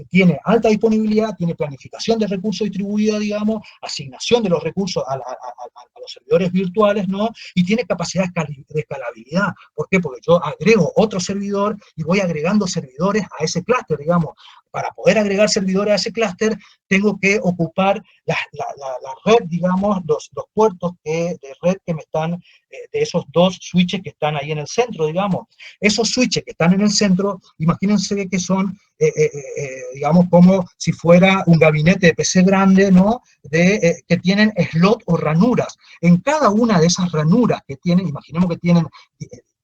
tiene alta disponibilidad, tiene planificación de recursos distribuida, digamos, asignación de los recursos a los servidores virtuales, ¿no? Y tiene capacidad de escalabilidad. ¿Por qué? Porque yo agrego otro servidor y voy agregando servidores a ese clúster, digamos. para poder agregar servidores a ese clúster, tengo que ocupar la red, digamos, los puertos de red que me están, de esos dos switches que están ahí en el centro, digamos. Esos switches que están en el centro, imagínense que son, digamos, como si fuera un gabinete de PC grande, ¿no? Que tienen slot o ranuras. En cada una de esas ranuras que tienen, imaginemos que tienen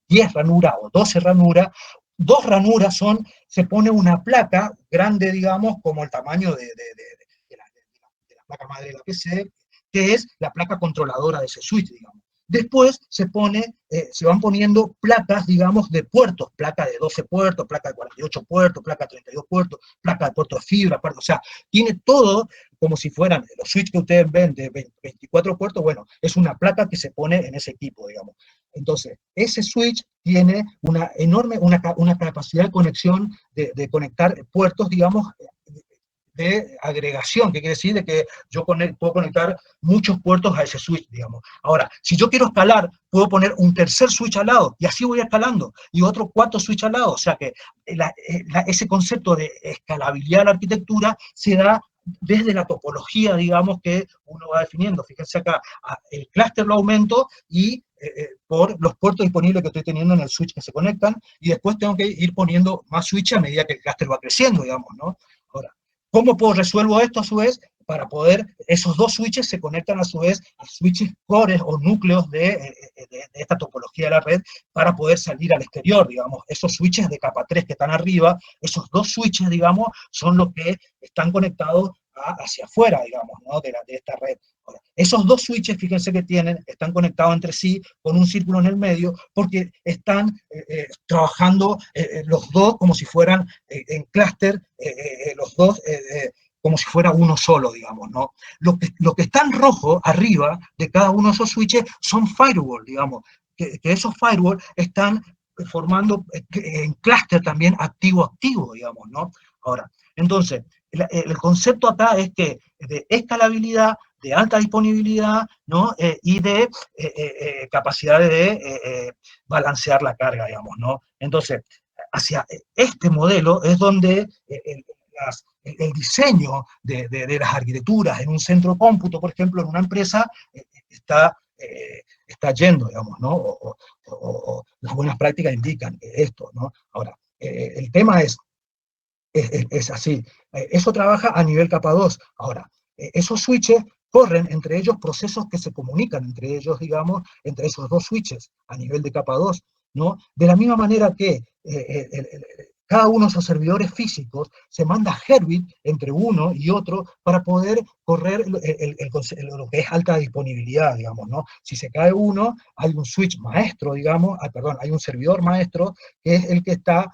10 ranuras o 12 ranuras, 2 ranuras se pone una placa grande, digamos, como el tamaño de la placa madre de la PC, que es la placa controladora de ese switch, digamos. Después se van poniendo placas, digamos, de puertos, placa de 12 puertos, placa de 48 puertos, placa de 32 puertos, placa de puertos de fibra, o sea, tiene todo como si fueran los switches que ustedes ven de 24 puertos, bueno, es una placa que se pone en ese equipo, digamos. Entonces, ese switch tiene una enorme, una capacidad de conexión, de conectar puertos, digamos, de agregación, que quiere decir de que yo puedo conectar muchos puertos a ese switch, digamos. Ahora, si yo quiero escalar, puedo poner un tercer switch al lado, y así voy escalando, y otro cuarto switch al lado, o sea que ese concepto de escalabilidad de la arquitectura se da desde la topología, digamos, que uno va definiendo. Fíjense acá, el clúster lo aumento y por los puertos disponibles que estoy teniendo en el switch que se conectan, y después tengo que ir poniendo más switches a medida que el clúster va creciendo, digamos, ¿no? Ahora, ¿cómo resuelvo esto a su vez? Para poder, esos dos switches se conectan a su vez a switches cores o núcleos de esta topología de la red para poder salir al exterior, digamos. Esos switches de capa 3 que están arriba, esos dos switches, digamos, son los que están conectados hacia afuera, digamos, ¿no? de esta red. Ahora, esos dos switches, fíjense que están conectados entre sí con un círculo en el medio, porque están trabajando los dos como si fueran en clúster, los dos como si fuera uno solo, digamos, ¿no? Lo que está en rojo arriba de cada uno de esos switches son firewall, digamos, que esos firewall están formando en clúster también activo-activo, digamos, ¿no? Ahora, entonces, el concepto acá es que de escalabilidad, de alta disponibilidad, ¿no? Y de capacidad de balancear la carga, digamos, ¿no? Entonces, hacia este modelo es donde el diseño de las arquitecturas en un centro de cómputo, por ejemplo, en una empresa, está yendo, digamos, ¿no? O las buenas prácticas indican esto, ¿no? Ahora, el tema es así. Eso trabaja a nivel capa 2. Ahora, esos switches corren entre ellos procesos que se comunican entre ellos, digamos, entre esos dos switches a nivel de capa 2, ¿no? De la misma manera que cada uno de esos servidores físicos se manda Herbit entre uno y otro para poder correr lo que es alta disponibilidad, digamos, ¿no? Si se cae uno, hay un switch maestro, digamos, hay un servidor maestro que es el que está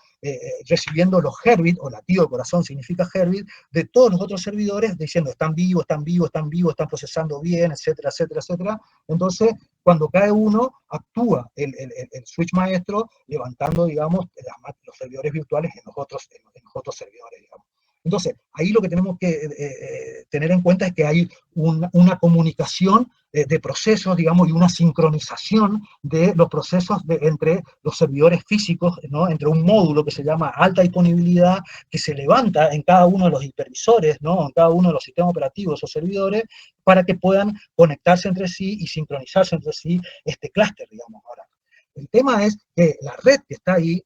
recibiendo los Herbit, o latido de corazón significa Herbit, de todos los otros servidores, diciendo están vivos, están vivos, están vivos, están procesando bien, etcétera, etcétera, etcétera. Entonces, cuando cae uno, actúa el switch maestro, levantando, digamos, los servidores virtuales en los otros servidores, digamos. Entonces, ahí lo que tenemos que tener en cuenta es que hay una comunicación de procesos, digamos, y una sincronización de los procesos entre los servidores físicos, ¿no? Entre un módulo que se llama alta disponibilidad, que se levanta en cada uno de los hipervisores, ¿no? En cada uno de los sistemas operativos de esos servidores, para que puedan conectarse entre sí y sincronizarse entre sí este clúster, digamos. Ahora, el tema es que la red que está ahí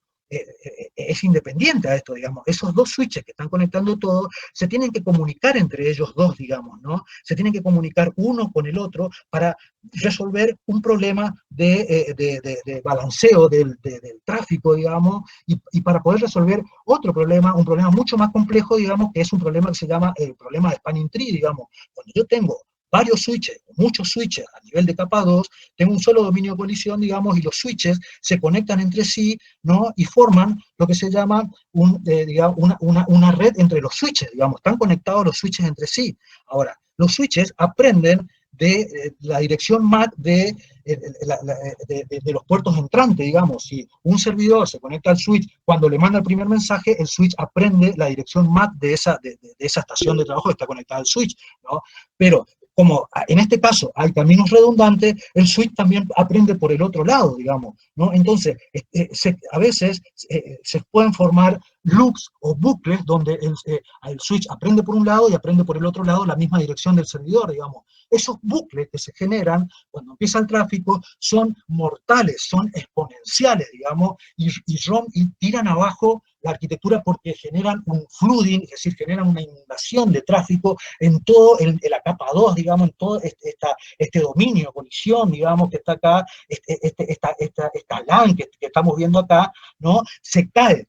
es independiente a esto, digamos. Esos dos switches que están conectando todo, se tienen que comunicar entre ellos dos, digamos, ¿no? Se tienen que comunicar uno con el otro para resolver un problema de balanceo del tráfico, digamos, y para poder resolver otro problema, un problema mucho más complejo, digamos, que es un problema que se llama el problema de spanning tree, digamos. Cuando yo tengo varios switches, muchos switches a nivel de capa 2, tengo un solo dominio de colisión, digamos, y los switches se conectan entre sí, ¿no? Y forman lo que se llama una red entre los switches, digamos, están conectados los switches entre sí. Ahora, los switches aprenden de la dirección MAC de los puertos entrantes, digamos. Si un servidor se conecta al switch, cuando le manda el primer mensaje, el switch aprende la dirección MAC de esa estación de trabajo que está conectada al switch, ¿no? Pero como en este caso hay caminos redundantes, el switch también aprende por el otro lado, digamos, ¿no? Entonces, a veces se pueden formar loops o bucles donde el switch aprende por un lado y aprende por el otro lado la misma dirección del servidor, digamos. Esos bucles que se generan cuando empieza el tráfico son mortales, son exponenciales, digamos, y tiran abajo la arquitectura porque generan un flooding, es decir, generan una inundación de tráfico en todo la capa 2, digamos, en todo este dominio, colisión, digamos, que está acá, esta LAN que estamos viendo acá, ¿no? Se cae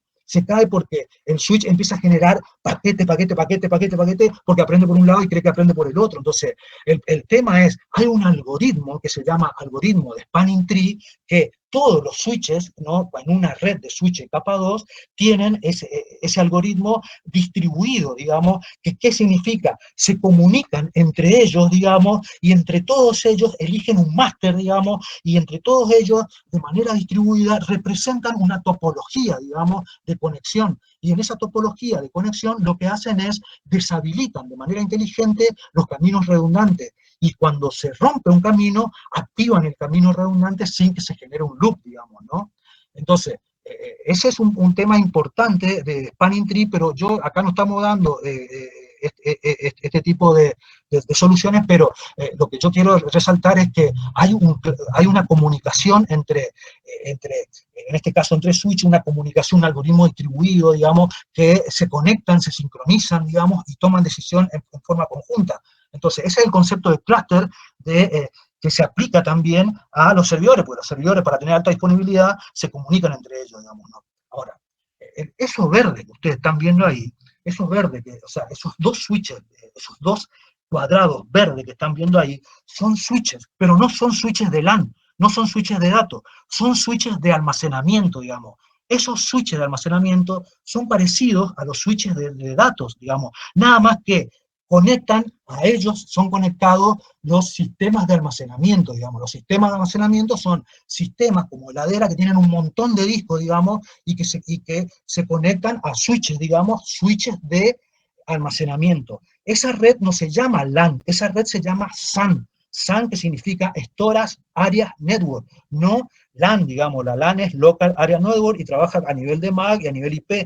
porque el switch empieza a generar paquete, porque aprende por un lado y cree que aprende por el otro. Entonces, el tema es, hay un algoritmo que se llama algoritmo de spanning tree, que todos los switches, ¿no? En una red de switches capa 2, tienen ese algoritmo distribuido, digamos, que ¿qué significa? Se comunican entre ellos, digamos, y entre todos ellos eligen un máster, digamos, y entre todos ellos, de manera distribuida, representan una topología, digamos, de conexión. Y en esa topología de conexión lo que hacen es deshabilitan de manera inteligente los caminos redundantes. Y cuando se rompe un camino, activan el camino redundante sin que se genere un loop, digamos, ¿no? Entonces, ese es un tema importante de spanning tree, pero acá no estamos dando este tipo de soluciones, pero lo que yo quiero resaltar es que hay una comunicación entre, en este caso entre switch, una comunicación, un algoritmo distribuido, digamos, que se conectan, se sincronizan, digamos, y toman decisión en forma conjunta. Entonces, ese es el concepto de cluster que se aplica también a los servidores, porque los servidores, para tener alta disponibilidad, se comunican entre ellos, digamos, ¿no? Ahora, eso verde que ustedes están viendo ahí, esos verdes, o sea, esos dos switches, esos dos cuadrados verdes que están viendo ahí, son switches, pero no son switches de LAN, no son switches de datos, son switches de almacenamiento, digamos. Esos switches de almacenamiento son parecidos a los switches de datos, digamos, nada más que conectan a ellos, son conectados los sistemas de almacenamiento, digamos. Los sistemas de almacenamiento son sistemas como heladera que tienen un montón de discos, digamos, y que se conectan a switches, digamos, switches de almacenamiento. Esa red no se llama LAN, esa red se llama SAN. SAN, que significa Storage Area Network, no LAN, digamos, la LAN es Local Area Network y trabaja a nivel de MAC y a nivel IP.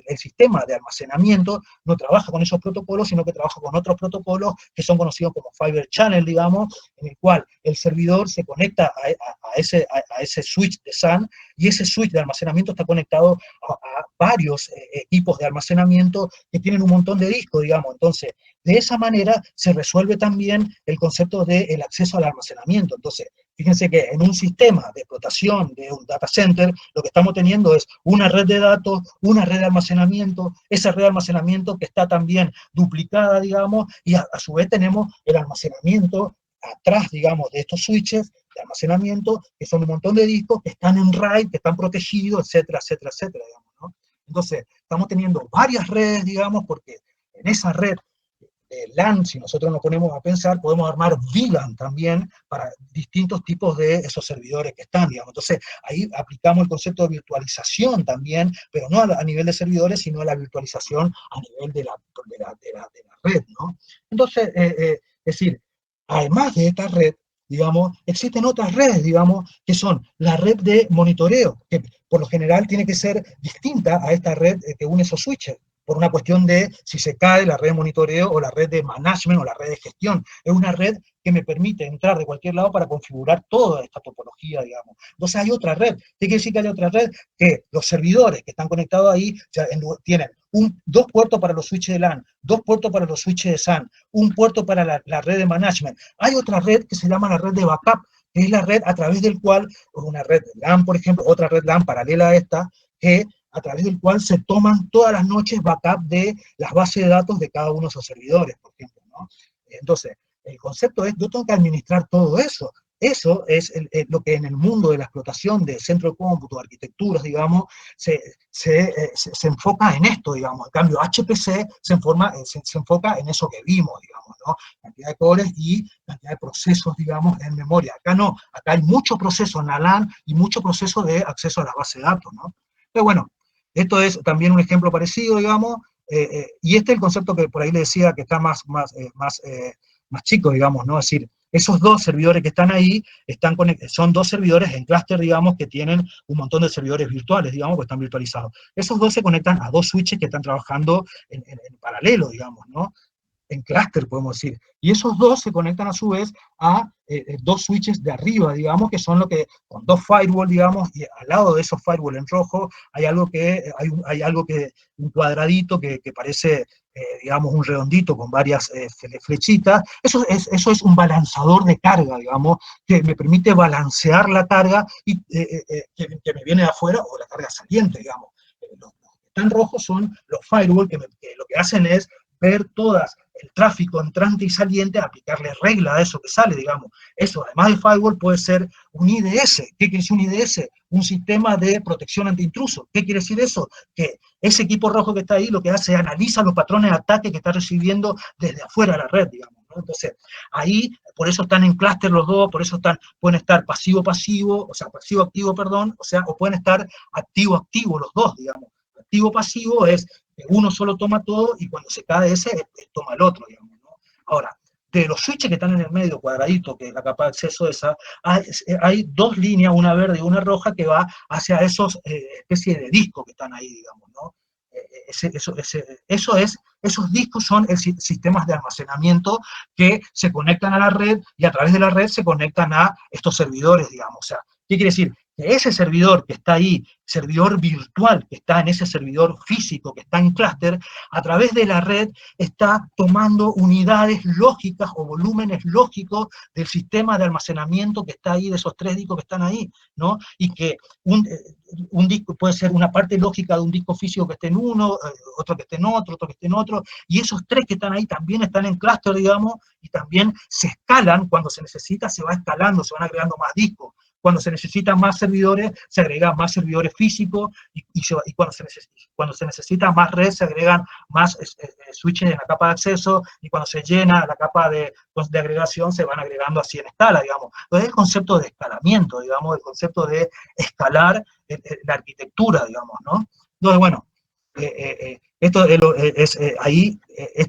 El sistema de almacenamiento no trabaja con esos protocolos, sino que trabaja con otros protocolos que son conocidos como Fiber Channel, digamos, en el cual el servidor se conecta a ese switch de SAN, y ese switch de almacenamiento está conectado a varios equipos de almacenamiento que tienen un montón de discos, digamos. Entonces, de esa manera se resuelve también el concepto del acceso al almacenamiento. Entonces, fíjense que en un sistema de explotación de un data center, lo que estamos teniendo es una red de datos, una red de almacenamiento, esa red de almacenamiento que está también duplicada, digamos, y a su vez tenemos el almacenamiento atrás, digamos, de estos switches de almacenamiento, que son un montón de discos que están en RAID, que están protegidos, etcétera, etcétera, etcétera, digamos, ¿no? Entonces, estamos teniendo varias redes, digamos, porque en esa red LAN, si nosotros nos ponemos a pensar, podemos armar VLAN también para distintos tipos de esos servidores que están, digamos. Entonces, ahí aplicamos el concepto de virtualización también, pero no a nivel de servidores, sino a la virtualización a nivel de la red, ¿no? Entonces, es decir, además de esta red, digamos, existen otras redes, digamos, que son la red de monitoreo, que por lo general tiene que ser distinta a esta red que une esos switches, por una cuestión de si se cae la red de monitoreo o la red de management o la red de gestión. Es una red que me permite entrar de cualquier lado para configurar toda esta topología, digamos. Entonces hay otra red. ¿Qué quiere decir que hay otra red? Que los servidores que están conectados ahí ya tienen dos puertos para los switches de LAN, dos puertos para los switches de SAN, un puerto para la red de management. Hay otra red que se llama la red de backup, que es la red a través del cual, una red LAN, por ejemplo, otra red LAN paralela a esta, que a través del cual se toman todas las noches backup de las bases de datos de cada uno de esos servidores, por ejemplo, ¿no? Entonces, el concepto es, yo tengo que administrar todo eso. Eso es lo que en el mundo de la explotación de centro de cómputo, arquitecturas, digamos, se enfoca en esto, digamos. En cambio, HPC se enfoca en eso que vimos, digamos, ¿no? Cantidad de cores y cantidad de procesos, digamos, en memoria. Acá no, acá hay mucho proceso en la LAN y mucho proceso de acceso a la base de datos, ¿no? Pero bueno, esto es también un ejemplo parecido, digamos, y este es el concepto que por ahí le decía que está más más chicos, digamos, ¿no? Es decir, esos dos servidores que están ahí son dos servidores en clúster, digamos, que tienen un montón de servidores virtuales, digamos, que están virtualizados. Esos dos se conectan a dos switches que están trabajando en paralelo, digamos, ¿no? En clúster, podemos decir. Y esos dos se conectan a su vez a dos switches de arriba, digamos, que son lo que, con dos firewall, digamos, y al lado de esos firewall en rojo hay algo un cuadradito que parece, digamos, un redondito con varias flechitas. Eso es un balanzador de carga, digamos, que me permite balancear la carga y, que me viene de afuera o la carga saliente, digamos. Los que están rojos son los firewall que lo que hacen es ver todas el tráfico entrante y saliente, aplicarle regla a eso que sale, digamos. Eso, además de firewall, puede ser un IDS. ¿Qué quiere decir un IDS? Un sistema de protección ante intruso. ¿Qué quiere decir eso? Que ese equipo rojo que está ahí lo que hace es analiza los patrones de ataque que está recibiendo desde afuera de la red, digamos, ¿no? Entonces, ahí, por eso están en clúster los dos, por eso pueden estar pasivo-pasivo, o sea, pasivo-activo, perdón, o sea, o pueden estar activo-activo los dos, digamos. Activo-pasivo es uno solo toma todo y cuando se cae ese, toma el otro, digamos, ¿no? Ahora, de los switches que están en el medio, cuadradito, que es la capa de acceso esa, hay dos líneas, una verde y una roja, que va hacia esos especies de discos que están ahí, digamos, ¿no? Esos discos son sistemas de almacenamiento que se conectan a la red y a través de la red se conectan a estos servidores, digamos. O sea, ¿qué quiere decir? Que ese servidor que está ahí, servidor virtual que está en ese servidor físico que está en clúster, a través de la red está tomando unidades lógicas o volúmenes lógicos del sistema de almacenamiento que está ahí, de esos tres discos que están ahí, ¿no? Y que un disco puede ser una parte lógica de un disco físico que esté en uno, otro que esté en otro, otro que esté en otro, y esos tres que están ahí también están en clúster, digamos, y también se escalan, cuando se necesita se va escalando, se van agregando más discos. Cuando se necesitan más servidores, se agregan más servidores físicos, y cuando se necesita más red, se agregan más switches en la capa de acceso, y cuando se llena la capa de agregación, se van agregando así en escala, digamos. Entonces, el concepto de escalamiento, digamos, el concepto de escalar la arquitectura, digamos, ¿no? Entonces, bueno, esto es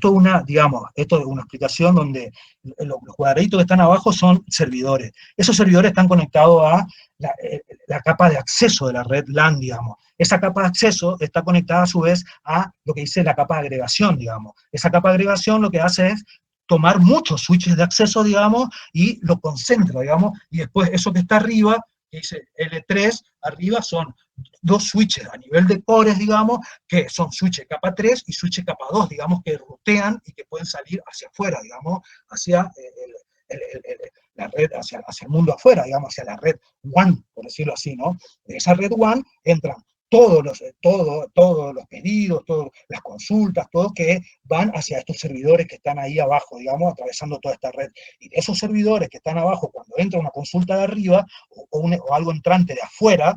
una, digamos, esto es una explicación donde los cuadraditos que están abajo son servidores. Esos servidores están conectados a la capa de acceso de la red LAN, digamos. Esa capa de acceso está conectada a su vez a lo que dice la capa de agregación, digamos. Esa capa de agregación lo que hace es tomar muchos switches de acceso, digamos, y lo concentra, digamos, y después eso que está arriba, que dice L3, arriba son dos switches a nivel de cores, digamos, que son switches capa 3 y switches capa 2, digamos, que rutean y que pueden salir hacia afuera, digamos, hacia la red, hacia el mundo afuera, digamos, hacia la red WAN, por decirlo así, ¿no? De esa red WAN entran todos los pedidos, todas las consultas, todo que van hacia estos servidores que están ahí abajo, digamos, atravesando toda esta red. Y de esos servidores que están abajo, cuando entra una consulta de arriba o algo entrante de afuera,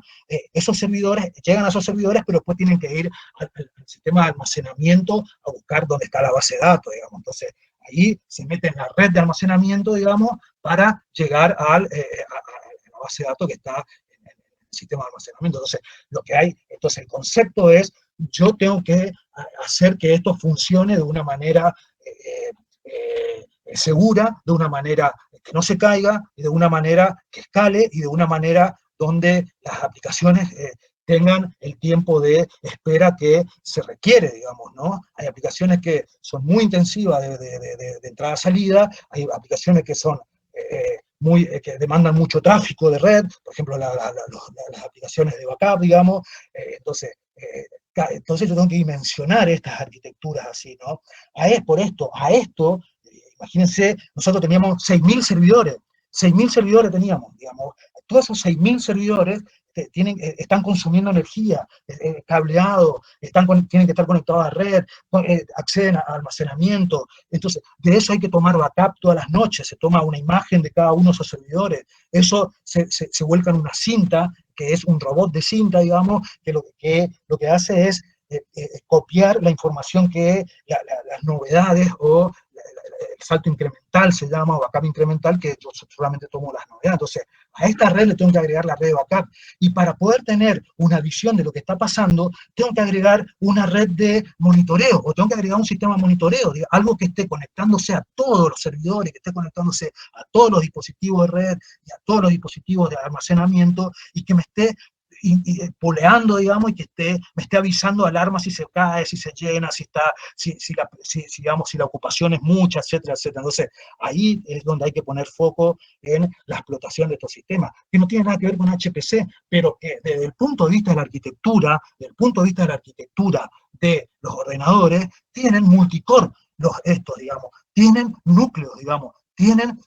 esos servidores llegan a esos servidores, pero después tienen que ir al sistema de almacenamiento a buscar dónde está la base de datos, digamos. Entonces, ahí se mete en la red de almacenamiento, digamos, para llegar a la base de datos que está sistema de almacenamiento. Entonces el concepto es, yo tengo que hacer que esto funcione de una manera segura, de una manera que no se caiga, y de una manera que escale, y de una manera donde las aplicaciones tengan el tiempo de espera que se requiere, digamos, ¿no? Hay aplicaciones que son muy intensivas de entrada-salida, hay aplicaciones que son que demandan mucho tráfico de red, por ejemplo, las aplicaciones de backup, digamos. Entonces yo tengo que dimensionar estas arquitecturas así, ¿no? Por esto, imagínense, nosotros teníamos 6.000 servidores teníamos, digamos. Todos esos 6.000 servidores están consumiendo energía, cableado, tienen que estar conectados a red, acceden a almacenamiento. Entonces, de eso hay que tomar backup todas las noches, se toma una imagen de cada uno de esos servidores, eso se vuelca en una cinta, que es un robot de cinta, digamos, que lo que hace es copiar la información las novedades o salto incremental se llama, o backup incremental, que yo solamente tomo las novedades. Entonces, a esta red le tengo que agregar la red de backup. Y para poder tener una visión de lo que está pasando, tengo que agregar una red de monitoreo, o tengo que agregar un sistema de monitoreo, algo que esté conectándose a todos los servidores, que esté conectándose a todos los dispositivos de red y a todos los dispositivos de almacenamiento, y que me esté poleando, digamos, y que me esté avisando alarmas si se cae, si se llena, digamos, si la ocupación es mucha, etcétera, etcétera. Entonces, ahí es donde hay que poner foco en la explotación de estos sistemas, que no tiene nada que ver con HPC, pero que desde el punto de vista de la arquitectura, de los ordenadores, tienen multicore, digamos, tienen núcleos, digamos, tienen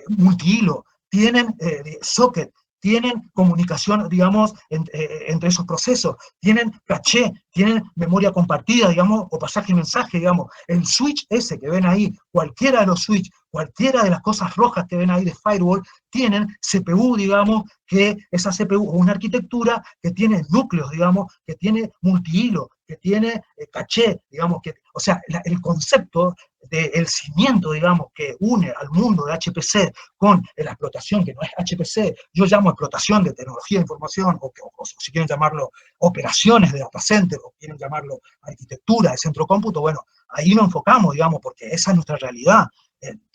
multihilo, tienen socket, tienen comunicación, digamos, entre esos procesos, tienen caché, tienen memoria compartida, digamos, o pasaje de mensaje, digamos. El switch ese que ven ahí, cualquiera de los switch, cualquiera de las cosas rojas que ven ahí de firewall, tienen CPU, digamos, que esa CPU, o una arquitectura que tiene núcleos, digamos, que tiene multihilo, que tiene caché, digamos, o sea, el concepto del cimiento, digamos, que une al mundo de HPC con la explotación, que no es HPC, yo llamo explotación de tecnología de información, o si quieren llamarlo operaciones de data center, o quieren llamarlo arquitectura de centro cómputo, bueno, ahí nos enfocamos, digamos, porque esa es nuestra realidad,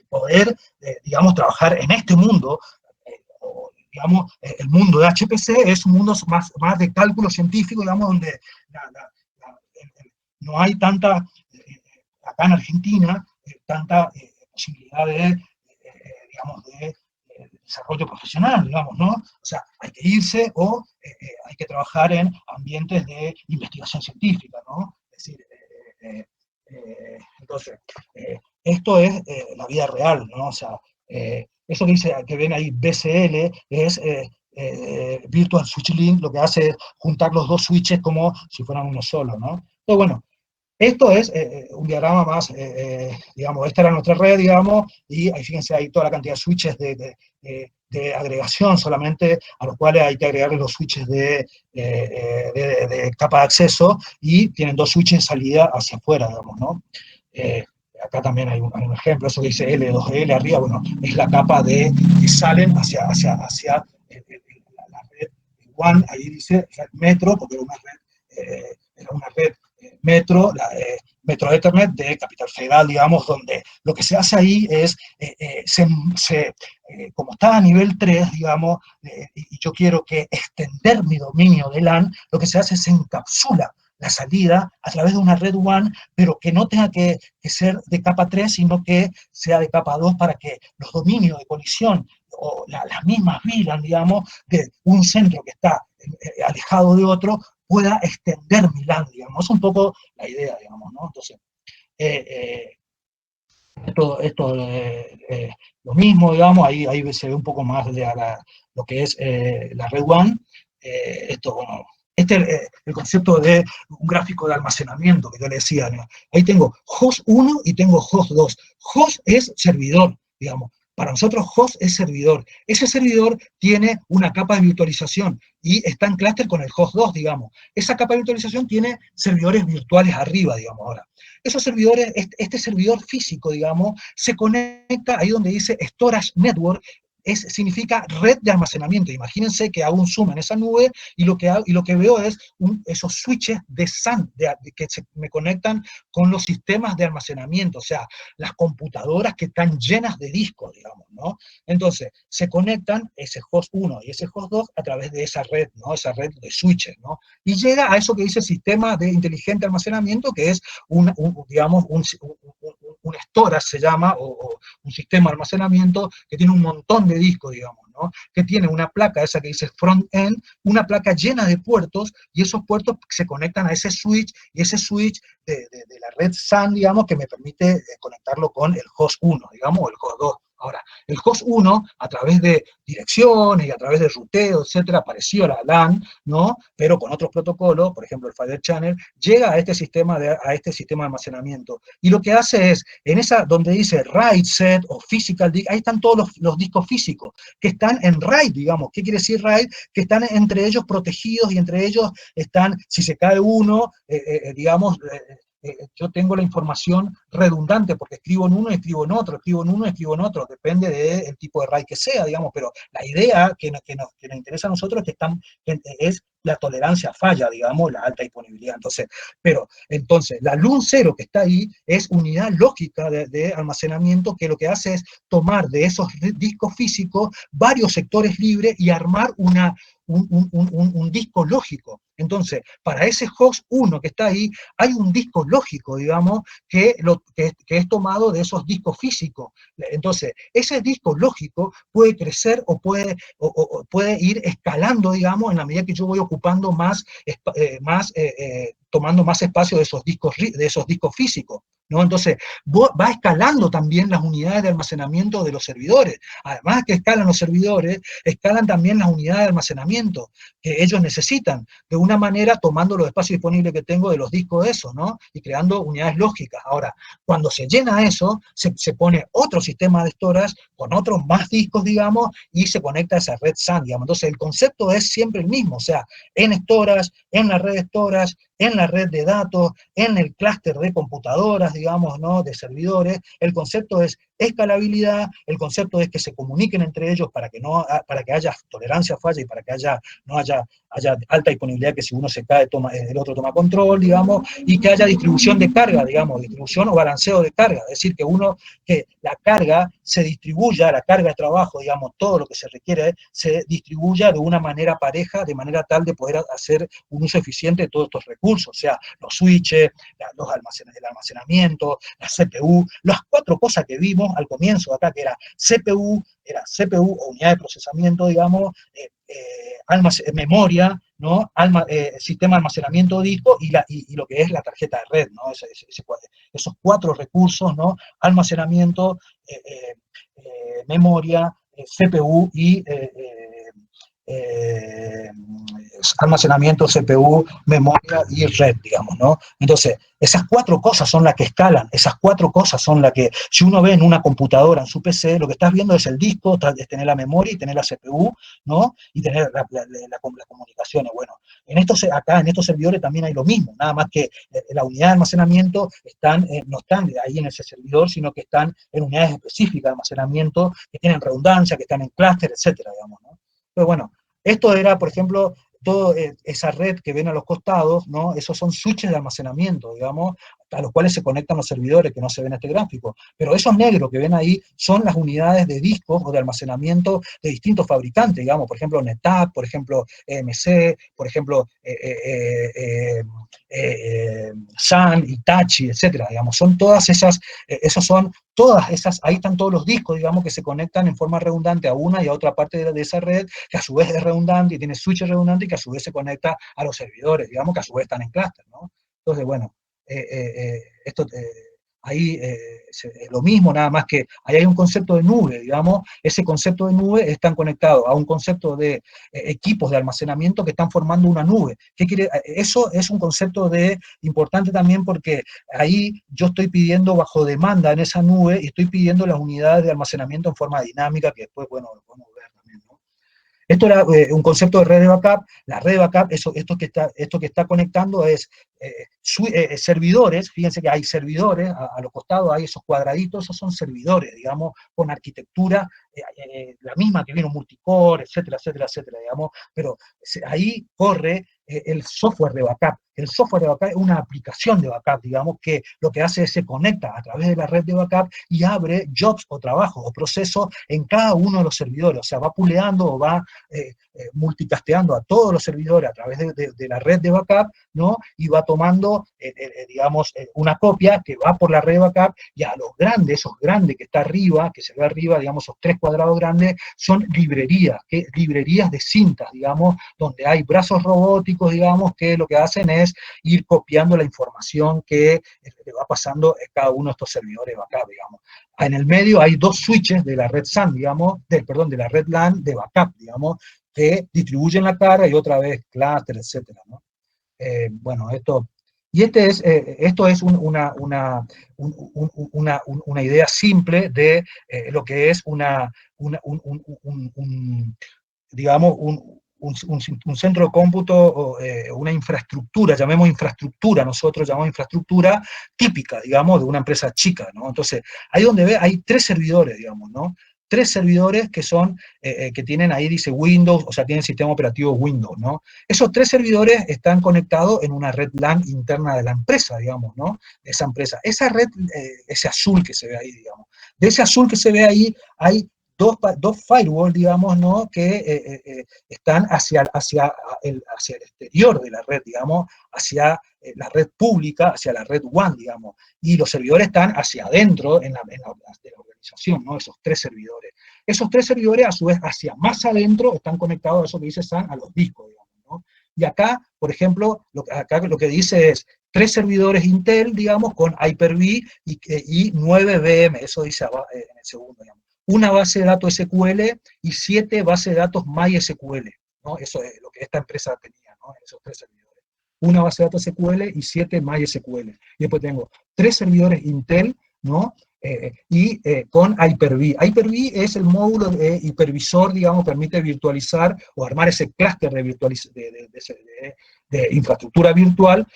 poder, digamos, trabajar en este mundo, digamos, el mundo de HPC es un mundo más de cálculo científico, digamos, donde no hay tanta, acá en Argentina, tanta posibilidad digamos, de desarrollo profesional, digamos, ¿no? O sea, hay que irse o hay que trabajar en ambientes de investigación científica, ¿no? Es decir, entonces, esto es la vida real, ¿no? O sea, eso que ven ahí, BCL, es Virtual Switch Link, lo que hace es juntar los dos switches como si fueran uno solo, ¿no? Entonces, bueno, esto es un diagrama más, digamos, esta era nuestra red, digamos, y ahí fíjense ahí toda la cantidad de switches de agregación solamente, a los cuales hay que agregarle los switches de capa de acceso, y tienen dos switches de salida hacia afuera, digamos, ¿no? Acá también hay un ejemplo, eso que dice L2L arriba, bueno, es la capa que salen hacia la red WAN, ahí dice red metro, porque era una red metro, Metro Ethernet de Capital Federal, digamos, donde lo que se hace ahí es, como está a nivel 3, digamos, y yo quiero extender mi dominio de LAN, lo que se hace es se encapsula la salida a través de una red WAN, pero que no tenga que ser de capa 3, sino que sea de capa 2 para que los dominios de colisión o las mismas VLAN, digamos, de un centro que está alejado de otro, pueda extender mi LAN, digamos. Es un poco la idea, digamos, ¿no? Entonces, esto lo mismo, digamos, ahí se ve un poco más de lo que es la red WAN. Esto, bueno, este es el concepto de un gráfico de almacenamiento que yo le decía, ¿no? Ahí tengo host 1 y tengo host 2. Host es servidor, digamos. Para nosotros host es servidor. Ese servidor tiene una capa de virtualización y está en clúster con el host 2, digamos. Esa capa de virtualización tiene servidores virtuales arriba, digamos, ahora. Esos servidores, este servidor físico, digamos, se conecta ahí donde dice Storage Network, significa red de almacenamiento. Imagínense que hago un zoom en esa nube y lo que veo es esos switches de SAN que me conectan con los sistemas de almacenamiento, o sea, las computadoras que están llenas de discos, digamos, ¿no? Entonces, se conectan ese host 1 y ese host 2 a través de esa red, ¿no? Esa red de switches, ¿no? Y llega a eso que dice sistema de inteligente almacenamiento, que es digamos, un storage se llama, o un sistema de almacenamiento que tiene un montón de discos, digamos, ¿no? Que tiene una placa, esa que dice front-end, una placa llena de puertos, y esos puertos se conectan a ese switch, y ese switch de la red SAN, digamos, que me permite conectarlo con el host 1, digamos, o el host 2. Ahora, el host 1, a través de direcciones y a través de ruteo, etcétera, parecido a la LAN, ¿no? Pero con otros protocolos, por ejemplo el Fiber Channel, llega a este sistema de almacenamiento. Y lo que hace es, en esa donde dice RAID set o Physical Disk, ahí están todos los discos físicos, que están en RAID, digamos. ¿Qué quiere decir RAID? Que están entre ellos protegidos y entre ellos están, si se cae uno, digamos, yo tengo la información redundante, porque escribo en uno y escribo en otro, escribo en uno y escribo en otro, depende del tipo de RAID que sea, digamos, pero la idea que nos interesa a nosotros es la tolerancia a falla, digamos, la alta disponibilidad. Entonces, la LUN0 que está ahí es unidad lógica de almacenamiento, que lo que hace es tomar de esos discos físicos varios sectores libres y armar un disco lógico. Entonces, para ese host 1 que está ahí, hay un disco lógico, digamos, que es tomado de esos discos físicos. Entonces, ese disco lógico puede crecer o puede ir escalando, digamos, en la medida que yo voy ocupando tomando más espacio de esos discos físicos, ¿no? Entonces, va escalando también las unidades de almacenamiento de los servidores. Además que escalan los servidores, escalan también las unidades de almacenamiento que ellos necesitan, de una manera tomando los espacios disponibles que tengo de los discos de esos, ¿no? Y creando unidades lógicas. Ahora, cuando se llena eso, se pone otro sistema de storage con otros más discos, digamos, y se conecta a esa red SAN, digamos. Entonces, el concepto es siempre el mismo, o sea, en storage, en la red storage, en la red de datos, en el clúster de computadoras, digamos, ¿no? De servidores. El concepto es escalabilidad, el concepto es que se comuniquen entre ellos para que haya tolerancia a falla y para que no haya alta disponibilidad, que si uno se cae, el otro toma control, digamos, y que haya distribución de carga, digamos, distribución o balanceo de carga, es decir, que la carga se distribuya, la carga de trabajo, digamos, todo lo que se requiere, se distribuya de una manera pareja, de manera tal de poder hacer un uso eficiente de todos estos recursos, o sea, los switches, el almacenamiento, la CPU, las 4 cosas que vimos al comienzo acá, que era CPU o unidad de procesamiento, digamos, memoria, ¿no? Sistema de almacenamiento disco y lo que es la tarjeta de red, ¿no? Esos 4 recursos, ¿no? Almacenamiento, memoria, CPU y almacenamiento, CPU, memoria y red, digamos, ¿no? Entonces, esas 4 cosas son las que escalan, esas 4 cosas son las que, si uno ve en una computadora, en su PC, lo que estás viendo es el disco, es tener la memoria y tener la CPU, ¿no? Y tener las comunicaciones. Bueno, acá en estos servidores también hay lo mismo, nada más que la unidad de almacenamiento no están ahí en ese servidor, sino que están en unidades específicas de almacenamiento que tienen redundancia, que están en clúster, etcétera, digamos, ¿no? Pero bueno, esto era, por ejemplo, toda esa red que ven a los costados, ¿no? Esos son switches de almacenamiento, digamos, a los cuales se conectan los servidores, que no se ven en este gráfico. Pero esos negros que ven ahí son las unidades de discos o de almacenamiento de distintos fabricantes, digamos, por ejemplo, NetApp, por ejemplo, EMC, por ejemplo, Sun, Hitachi, etcétera, digamos. Son todas esas, ahí están todos los discos, digamos, que se conectan en forma redundante a una y a otra parte de esa red, que a su vez es redundante y tiene switches redundantes y que a su vez se conecta a los servidores, digamos, que a su vez están en clúster, ¿no? Entonces, bueno, ahí lo mismo, nada más que ahí hay un concepto de nube, digamos, ese concepto de nube están conectados a un concepto de equipos de almacenamiento que están formando una nube. Eso es un concepto importante también, porque ahí yo estoy pidiendo bajo demanda en esa nube y estoy pidiendo las unidades de almacenamiento en forma dinámica, que después, bueno, lo podemos ver también, ¿no? Esto era un concepto de red de backup. La red de backup, esto que está conectando es servidores. Fíjense que hay servidores, a los costados hay esos cuadraditos, esos son servidores, digamos, con arquitectura, la misma que vino multicore, etcétera, etcétera, etcétera, digamos, pero ahí corre el software de backup. El software de backup es una aplicación de backup, digamos, que lo que hace es se conecta a través de la red de backup y abre jobs o trabajos o procesos en cada uno de los servidores, o sea, va puleando o va multicasteando a todos los servidores a través de la red de backup, ¿no? Y va tomando, digamos, una copia que va por la red de backup, y a los grandes, esos grandes que está arriba, que se ve arriba, digamos, esos 3 cuadrados grandes, son librerías de cintas, digamos, donde hay brazos robóticos, digamos, que lo que hacen es ir copiando la información que le va pasando en cada uno de estos servidores de backup, digamos. En el medio hay 2 switches de la red SAN, digamos, de la red LAN de backup, digamos, que distribuyen la carga y otra vez clúster, etcétera, ¿no? Bueno, esto es una idea simple de lo que es digamos, un centro de cómputo, o una infraestructura, llamemos infraestructura, nosotros llamamos infraestructura típica, digamos, de una empresa chica, ¿no? Entonces, ahí donde ve, hay 3 servidores, digamos, ¿no? 3 servidores que son, que tienen ahí, dice Windows, o sea, tienen sistema operativo Windows, ¿no? Esos 3 servidores están conectados en una red LAN interna de la empresa, digamos, ¿no? De esa empresa. Esa red, ese azul que se ve ahí, digamos, de ese azul que se ve ahí, hay dos firewalls, digamos, ¿no? Que están hacia el exterior de la red, digamos, hacia la red pública, hacia la red WAN, digamos, y los servidores están hacia adentro de la organización, ¿no? Esos 3 servidores. Esos 3 servidores, a su vez, hacia más adentro, están conectados a eso que dice SAN, a los discos, digamos, ¿no? Y acá, por ejemplo, acá lo que dice es 3 servidores Intel, digamos, con Hyper-V y 9 VM, eso dice en el segundo, digamos. Una base de datos SQL y 7 bases de datos MySQL, ¿no? Eso es lo que esta empresa tenía, ¿no? En esos 3 servidores. Una base de datos SQL y 7 MySQL. Y después tengo 3 servidores Intel, ¿no? Con Hyper-V. Hyper-V es el módulo de hipervisor, digamos, permite virtualizar o armar ese clúster de infraestructura virtual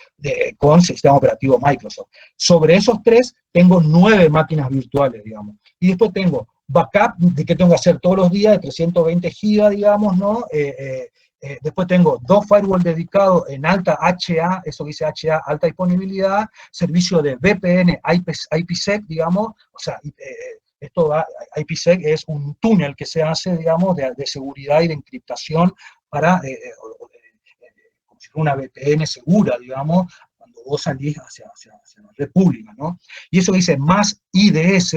con sistema operativo Microsoft. Sobre esos 3 tengo 9 máquinas virtuales, digamos. Y después tengo backup de que tengo que hacer todos los días de 320 GB, digamos, ¿no? Después tengo 2 firewalls dedicados en alta HA, eso dice HA, alta disponibilidad, servicio de VPN, IPsec, digamos, o sea, IPsec es un túnel que se hace, digamos, de seguridad y de encriptación para, como si fuera una VPN segura, digamos, cuando vos salís hacia la red pública, ¿no? Y eso dice más IDS.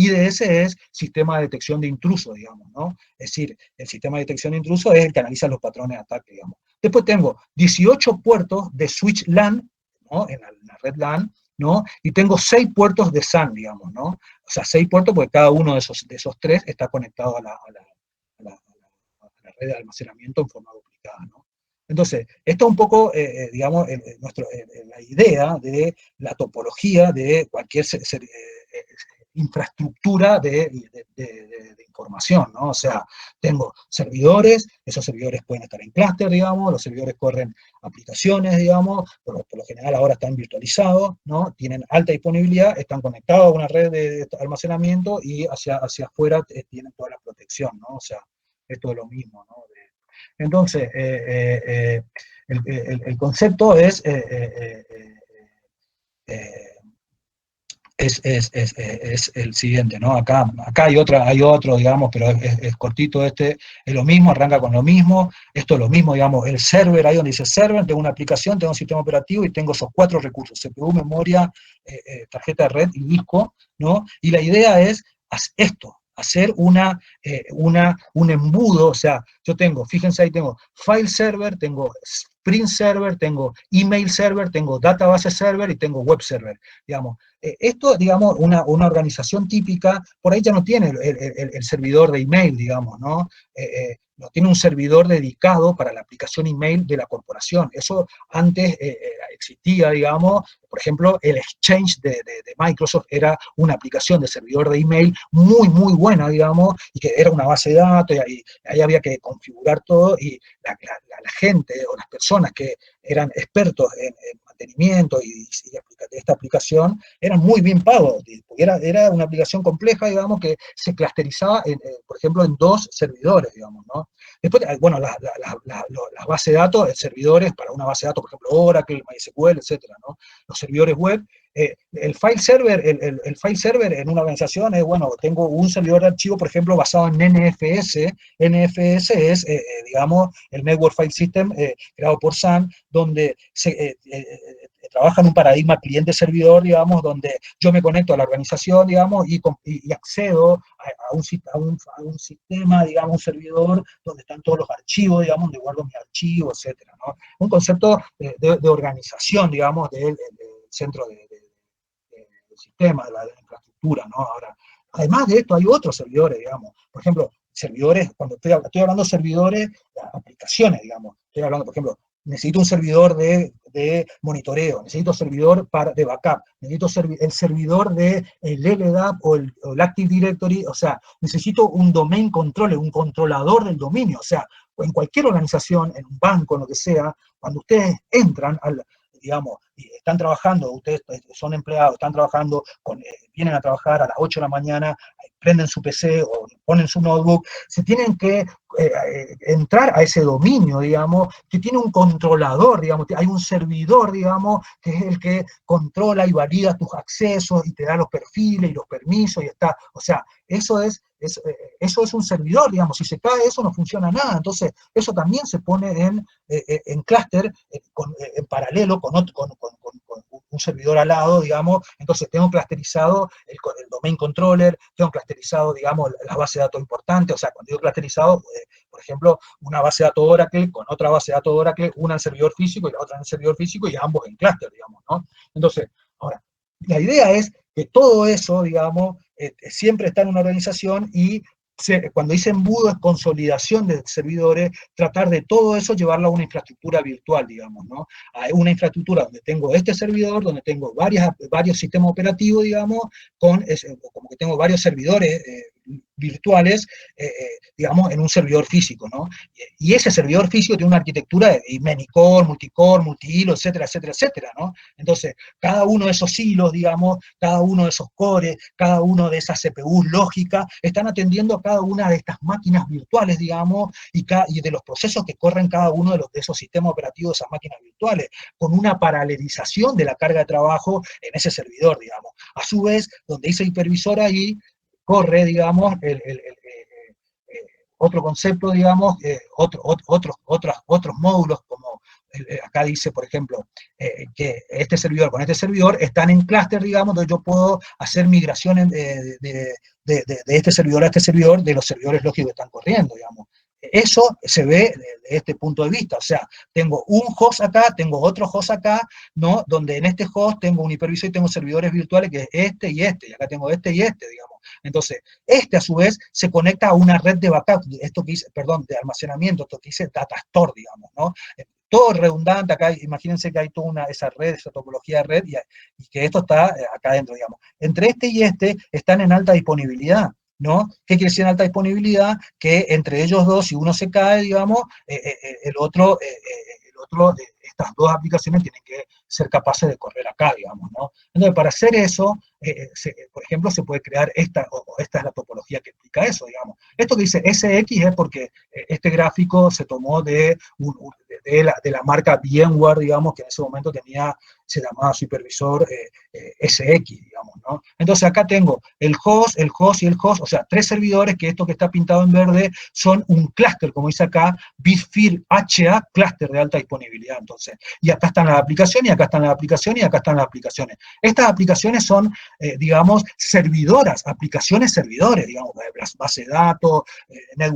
IDS es sistema de detección de intrusos, digamos, ¿no? Es decir, el sistema de detección de intrusos es el que analiza los patrones de ataque, digamos. Después tengo 18 puertos de switch LAN, ¿no? En la red LAN, ¿no? Y tengo 6 puertos de SAN, digamos, ¿no? O sea, 6 puertos porque cada uno de esos 3 está conectado a la red de almacenamiento en forma duplicada, ¿no? Entonces, esto es un poco, digamos, la idea de la topología de cualquier infraestructura de información, ¿no? O sea, tengo servidores, esos servidores pueden estar en clúster, digamos, los servidores corren aplicaciones, digamos, por lo general ahora están virtualizados, ¿no? Tienen alta disponibilidad, están conectados a una red de almacenamiento y hacia afuera tienen toda la protección, ¿no? O sea, esto es lo mismo, ¿no? Entonces, el concepto es el siguiente, ¿no? Acá hay otro, digamos, pero es cortito es lo mismo, arranca con lo mismo, esto es lo mismo, digamos, el server, ahí donde dice server, tengo una aplicación, tengo un sistema operativo y tengo esos 4 recursos, CPU, memoria, tarjeta de red y disco, ¿no? Y la idea es hacer un embudo, o sea, yo tengo, fíjense ahí, tengo file server, tengo print server, tengo email server, tengo database server y tengo web server, digamos. Esto, digamos, una organización típica, por ahí ya no tiene el servidor de email, digamos, ¿no? No tiene un servidor dedicado para la aplicación email de la corporación. Eso antes existía, digamos, por ejemplo, el Exchange de Microsoft era una aplicación de servidor de email muy, muy buena, digamos, y que era una base de datos, y ahí había que configurar todo, y la gente o las personas que eran expertos en mantenimiento y de esta aplicación eran muy bien pagos, porque era una aplicación compleja, digamos, que se clusterizaba, por ejemplo, en 2 servidores, digamos, ¿no? Después, bueno, las bases de datos, servidores para una base de datos, por ejemplo, Oracle, MySQL, etcétera, ¿no? Los servidores web, el file server en una organización es, bueno, tengo un servidor de archivo, por ejemplo, basado en NFS. NFS es, digamos, el Network File System creado por SAN, donde trabaja en un paradigma cliente-servidor, digamos, donde yo me conecto a la organización, digamos, y accedo a un sistema, digamos, un servidor donde están todos los archivos, digamos, donde guardo mis archivos, etcétera, ¿no? Un concepto de organización, digamos, del centro del sistema, de la infraestructura, ¿no? Ahora, además de esto, hay otros servidores, digamos, por ejemplo, servidores, cuando estoy hablando de servidores, aplicaciones, digamos, estoy hablando, por ejemplo, necesito un servidor de monitoreo, necesito servidor de backup, necesito el servidor de el LDAP o el Active Directory, o sea, necesito un domain controller, un controlador del dominio, o sea, en cualquier organización, en un banco, en lo que sea, cuando ustedes entran digamos, y están trabajando, ustedes son empleados, están trabajando, vienen a trabajar a las 8 de la mañana, prenden su PC o ponen su notebook, se tienen que entrar a ese dominio, digamos, que tiene un controlador, digamos, hay un servidor, digamos, que es el que controla y valida tus accesos y te da los perfiles y los permisos y está, o sea, eso es un servidor, digamos, si se cae eso no funciona nada, entonces eso también se pone en clúster, en paralelo con un servidor al lado, digamos, entonces tengo clusterizado el domain controller, tengo clusterizado, digamos, la base de datos importante, o sea, cuando digo clusterizado, por ejemplo, una base de datos Oracle con otra base de datos Oracle, una en servidor físico y la otra en servidor físico y ambos en clúster, digamos, ¿no? Entonces, ahora, la idea es que todo eso, digamos, siempre está en una organización y cuando dice embudo es consolidación de servidores, tratar de todo eso llevarlo a una infraestructura virtual, digamos, ¿no? A una infraestructura donde tengo este servidor, donde tengo varios sistemas operativos, digamos, como que tengo varios servidores virtuales, digamos, en un servidor físico, ¿no? Y ese servidor físico tiene una arquitectura de many-core, multicore, multi-hilo, etcétera, etcétera, etcétera, ¿no? Entonces, cada uno de esos hilos, digamos, cada uno de esos cores, cada uno de esas CPUs lógicas, están atendiendo a cada una de estas máquinas virtuales, digamos, y de los procesos que corren cada uno de esos sistemas operativos de esas máquinas virtuales, con una paralelización de la carga de trabajo en ese servidor, digamos. A su vez, donde dice hipervisor ahí, corre, digamos, otro concepto, digamos, otros módulos, como acá dice, por ejemplo, que este servidor con este servidor están en clúster, digamos, donde yo puedo hacer migraciones de este servidor a este servidor, de los servidores lógicos que están corriendo, digamos. Eso se ve desde este punto de vista, o sea, tengo un host acá, tengo otro host acá, ¿no? Donde en este host tengo un hipervisor y tengo servidores virtuales que es este, y acá tengo este y este, digamos. Entonces, a su vez se conecta a una red de backup, esto que dice, perdón, de almacenamiento, esto que dice data store, digamos, ¿no? Todo redundante, acá imagínense que hay toda esa red, esa topología de red, y que esto está acá adentro, digamos. Entre este y este están en alta disponibilidad, ¿no? ¿Qué quiere decir en alta disponibilidad? Que entre ellos dos, si uno se cae, digamos, estas dos aplicaciones tienen que ser capaces de correr acá, digamos, ¿no? Entonces, para hacer eso, por ejemplo, se puede crear esta es la topología que explica eso, digamos. Esto que dice SX es porque este gráfico se tomó de la marca VMware, digamos, que en ese momento se llamaba supervisor SX, digamos, ¿no? Entonces acá tengo el host y el host, o sea, 3 servidores, que esto que está pintado en verde son un clúster, como dice acá, Bitfield HA, clúster de alta disponibilidad, entonces. Y acá están las aplicaciones, y acá están las aplicaciones, y acá están las aplicaciones. Estas aplicaciones son, digamos, servidoras, aplicaciones servidores, digamos, las bases de datos, el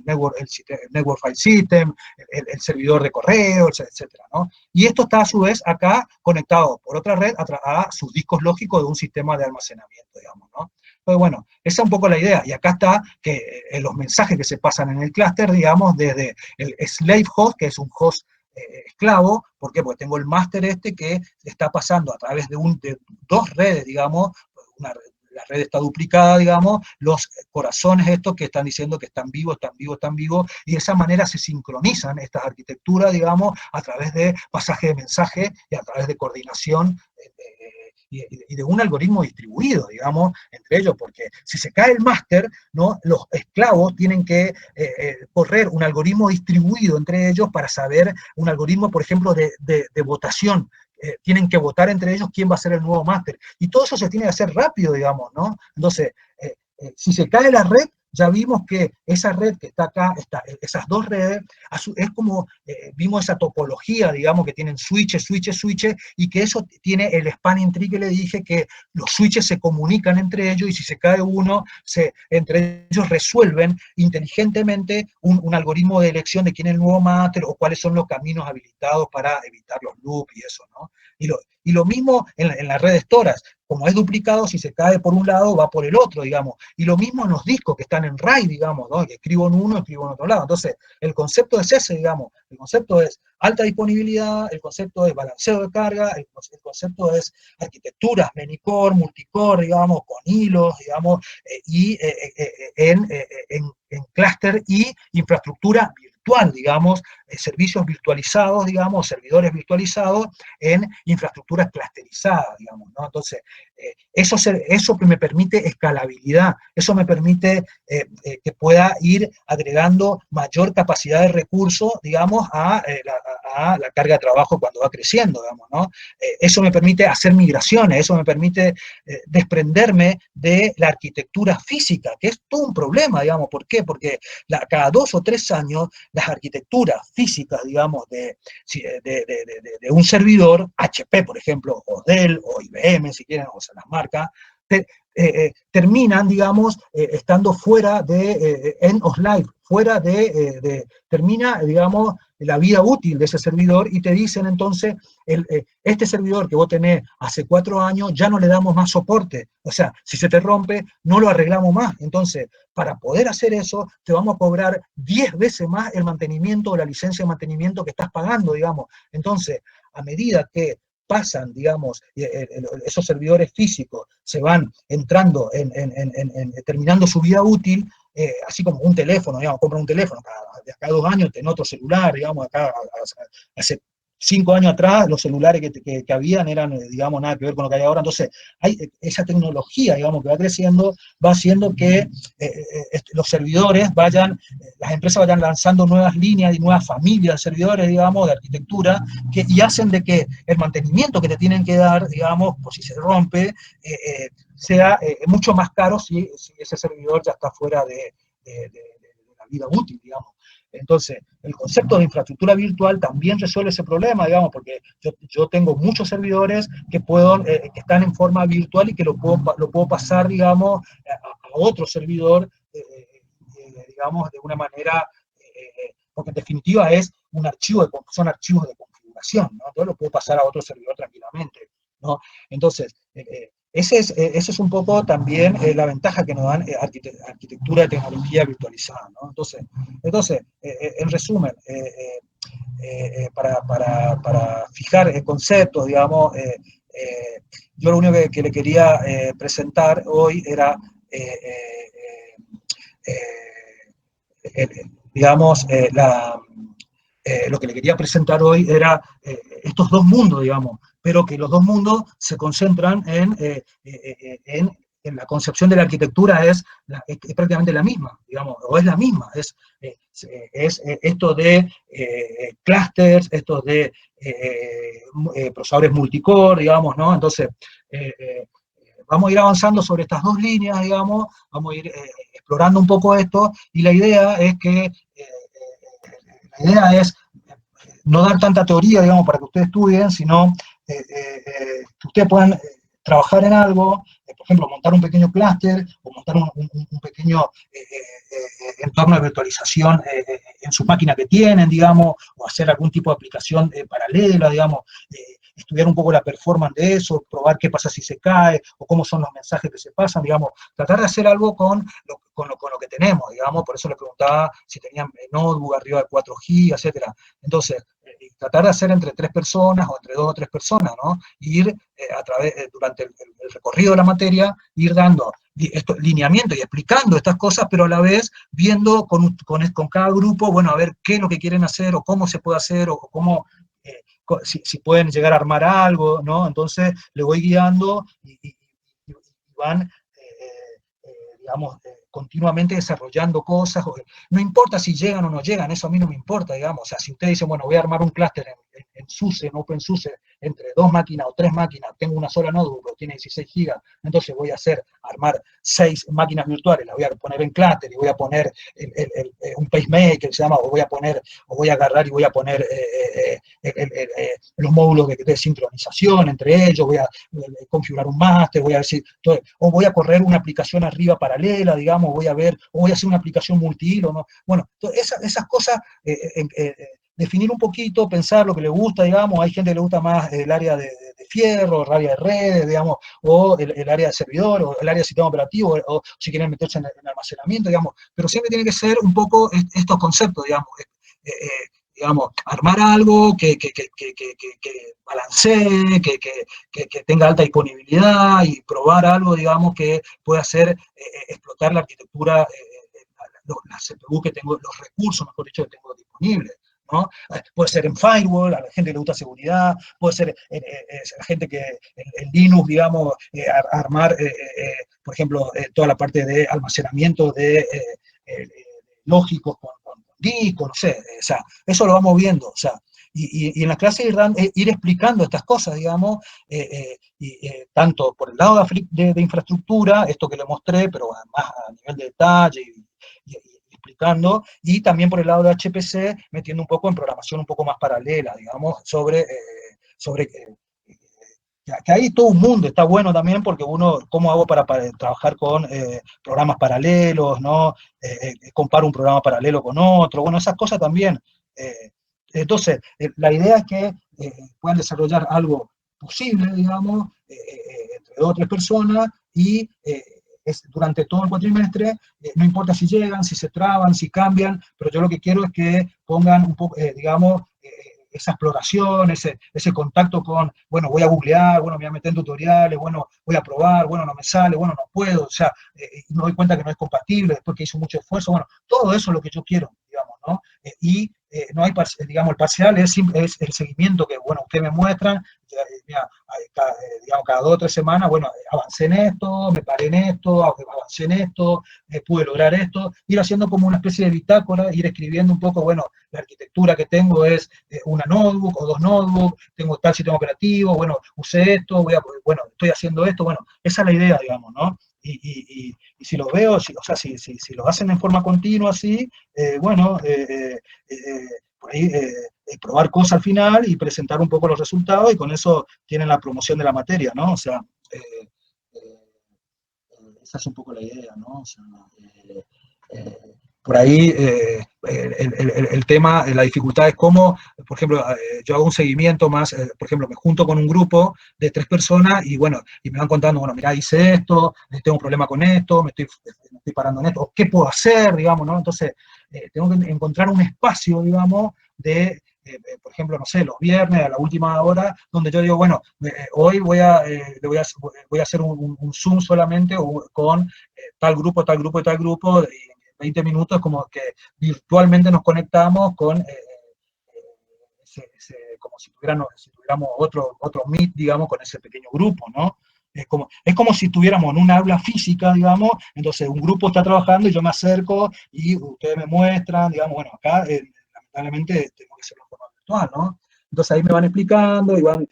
network file system, el servidor de correo, etcétera, ¿no? Y esto está a su vez acá conectado por otra red a sus discos lógicos de un sistema de almacenamiento, digamos, ¿no? Entonces, bueno, esa es un poco la idea. Y acá está que los mensajes que se pasan en el clúster, digamos, desde el slave host, que es un host esclavo. ¿Por qué? Porque tengo el máster que está pasando a través de dos redes, digamos, la red está duplicada, digamos, los corazones estos que están diciendo que están vivos, y de esa manera se sincronizan estas arquitecturas, digamos, a través de pasaje de mensaje y a través de coordinación y de un algoritmo distribuido, digamos, entre ellos, porque si se cae el máster, ¿no? Los esclavos tienen que correr un algoritmo distribuido entre ellos para saber, un algoritmo, por ejemplo, de votación. Tienen que votar entre ellos quién va a ser el nuevo máster. Y todo eso se tiene que hacer rápido, digamos, ¿no? Entonces, si se cae la red, ya vimos que esa red que está acá, esas dos redes, es como, vimos esa topología, digamos, que tienen switches, y que eso tiene el spanning tree que le dije, que los switches se comunican entre ellos, y si se cae uno, entre ellos resuelven inteligentemente un algoritmo de elección de quién es el nuevo máster, o cuáles son los caminos habilitados para evitar los loops y eso, ¿no? Y lo mismo en las redes toras, como es duplicado, si se cae por un lado, va por el otro, digamos. Y lo mismo en los discos que están en RAID, digamos, ¿no? Que escribo en uno, escribo en otro lado. Entonces, el concepto es ese, digamos. El concepto es alta disponibilidad, el concepto es balanceo de carga, el concepto es arquitecturas, many-core, multicore, digamos, con hilos, digamos, y en clúster y infraestructura virtual. virtual, digamos, servicios virtualizados, digamos, servidores virtualizados en infraestructuras clusterizadas, digamos, ¿no? Entonces, eso me permite escalabilidad, eso me permite que pueda ir agregando mayor capacidad de recursos, digamos, a la carga de trabajo cuando va creciendo, digamos, ¿no? Eso me permite hacer migraciones, eso me permite desprenderme de la arquitectura física, que es todo un problema, digamos. ¿Por qué? Porque cada 2 o 3 años las arquitecturas físicas, digamos, de un servidor, HP, por ejemplo, o Dell, o IBM, si quieren, o sea, las marcas, terminan, digamos, estando fuera de end of life, fuera termina, digamos, la vida útil de ese servidor, y te dicen entonces, este servidor que vos tenés hace 4 años, ya no le damos más soporte, o sea, si se te rompe, no lo arreglamos más. Entonces, para poder hacer eso, te vamos a cobrar 10 veces más el mantenimiento o la licencia de mantenimiento que estás pagando, digamos. Entonces, a medida que pasan, digamos, esos servidores físicos se van entrando terminando su vida útil, así como un teléfono, digamos, compra un teléfono, cada 2 años tenés otro celular, digamos, hace 5 años atrás los celulares que habían eran, digamos, nada que ver con lo que hay ahora. Entonces, esa tecnología, digamos, que va creciendo, va haciendo que los servidores las empresas vayan lanzando nuevas líneas y nuevas familias de servidores, digamos, de arquitectura, y hacen de que el mantenimiento que te tienen que dar, digamos, por si se rompe, sea mucho más caro si ese servidor ya está fuera de la vida útil, digamos. Entonces, el concepto de infraestructura virtual también resuelve ese problema, digamos, porque yo tengo muchos servidores que están en forma virtual y que lo puedo pasar, digamos, a otro servidor, digamos, de una manera, porque en definitiva son archivos de configuración, ¿no? Entonces lo puedo pasar a otro servidor tranquilamente, ¿no? Entonces, ese es un poco también la ventaja que nos dan arquitectura de tecnología virtualizada, ¿no? Entonces en resumen, para fijar conceptos, digamos, yo lo único que le quería presentar hoy era, digamos, lo que le quería presentar hoy era estos dos mundos, digamos, pero que los dos mundos se concentran en la concepción de la arquitectura es prácticamente la misma, digamos, o es la misma, es esto de clusters, estos de procesadores multicore, digamos, ¿no? Entonces, vamos a ir avanzando sobre estas dos líneas, digamos, vamos a ir explorando un poco esto, y la idea es no dar tanta teoría, digamos, para que ustedes estudien, sino que ustedes puedan trabajar en algo, por ejemplo, montar un pequeño clúster, o montar un pequeño entorno de virtualización en su máquina que tienen, digamos, o hacer algún tipo de aplicación paralela, digamos, estudiar un poco la performance de eso, probar qué pasa si se cae, o cómo son los mensajes que se pasan, digamos, tratar de hacer algo con lo que tenemos, digamos. Por eso le preguntaba si tenían notebook arriba de 4 GB, etcétera. Entonces, tratar de hacer entre 3 personas, o entre 2 o 3 personas, ¿no? Ir durante el recorrido de la materia, ir dando lineamiento y explicando estas cosas, pero a la vez viendo con cada grupo, bueno, a ver qué es lo que quieren hacer, o cómo se puede hacer, o cómo, si pueden llegar a armar algo, ¿no? Entonces, le voy guiando y van, digamos, continuamente desarrollando cosas. No importa si llegan o no llegan, eso a mí no me importa, digamos. O sea, si ustedes dicen, bueno, voy a armar un clúster en SUSE, en OpenSUSE, entre 2 máquinas o 3 máquinas, tengo una sola notebook, pero tiene 16 GB, entonces voy a armar 6 máquinas virtuales, las voy a poner en clúster, y voy a poner un pacemaker, se llama, o voy a agarrar y voy a poner los módulos de sincronización entre ellos, voy a configurar un máster, voy a decir, o voy a correr una aplicación arriba paralela, digamos, o voy a hacer una aplicación multihilo, ¿no? Bueno, esas cosas, definir un poquito, pensar lo que le gusta, digamos. Hay gente que le gusta más el área de fierro, el área de redes, digamos, o el área de servidor, o el área de sistema operativo, o si quieren meterse en almacenamiento, digamos, pero siempre tiene que ser un poco estos conceptos, digamos, armar algo que balancee, que tenga alta disponibilidad, y probar algo, digamos, que pueda hacer explotar la arquitectura la CPU que tengo, los recursos, mejor dicho, que tengo disponibles, ¿no? Puede ser en firewall, a la gente que le gusta seguridad, puede ser a la gente que en Linux, digamos, armar, por ejemplo, toda la parte de almacenamiento de lógicos con discos, no sé, o sea, eso lo vamos viendo, o sea, y en la clase ir explicando estas cosas, digamos, tanto por el lado de infraestructura, esto que le mostré, pero más a nivel de detalle y explicando, y también por el lado de HPC, metiendo un poco en programación un poco más paralela, digamos, sobre que hay todo un mundo, está bueno también porque uno, ¿cómo hago para trabajar con programas paralelos, ¿no? Comparo un programa paralelo con otro, bueno, esas cosas también. Entonces, la idea es que puedan desarrollar algo posible, digamos, entre 2 o 3 personas y durante todo el cuatrimestre, no importa si llegan, si se traban, si cambian, pero yo lo que quiero es que pongan un poco, digamos, esa exploración, ese contacto con, bueno, voy a googlear, bueno, me voy a meter en tutoriales, bueno, voy a probar, bueno, no me sale, bueno, no puedo, o sea, me doy cuenta que no es compatible, después que hice mucho esfuerzo, bueno, todo eso es lo que yo quiero, digamos, ¿no? No hay, digamos, el parcial es el seguimiento que, bueno, ustedes me muestran, mira, digamos, cada 2 o 3 semanas, bueno, avancé en esto, me paré en esto, avancé en esto, pude lograr esto, ir haciendo como una especie de bitácora, ir escribiendo un poco, bueno, la arquitectura que tengo es una notebook o 2 notebooks, tengo tal sistema operativo, bueno, usé esto, bueno, estoy haciendo esto, bueno, esa es la idea, digamos, ¿no? Y si lo veo, o sea, si lo hacen en forma continua así, bueno, por ahí probar cosas al final y presentar un poco los resultados y con eso tienen la promoción de la materia, ¿no? O sea, esa es un poco la idea, ¿no? O sea, por ahí el tema, la dificultad es cómo, por ejemplo, yo hago un seguimiento más, por ejemplo, me junto con un grupo de 3 personas y bueno, y me van contando, bueno, mira, hice esto, tengo un problema con esto, me estoy parando en esto, ¿qué puedo hacer, digamos, ¿no? Entonces, tengo que encontrar un espacio, digamos, de, por ejemplo, no sé, los viernes a la última hora, donde yo digo, bueno, hoy voy a hacer un Zoom solamente con tal grupo, tal grupo y tal grupo, y 20 minutos como que virtualmente nos conectamos con como si tuviéramos otro Meet, digamos, con ese pequeño grupo, ¿no? Es como si estuviéramos en una aula física, digamos, entonces un grupo está trabajando y yo me acerco y ustedes me muestran, digamos, bueno, acá lamentablemente tengo que hacerlo de forma virtual, ¿no? Entonces ahí me van explicando y vamos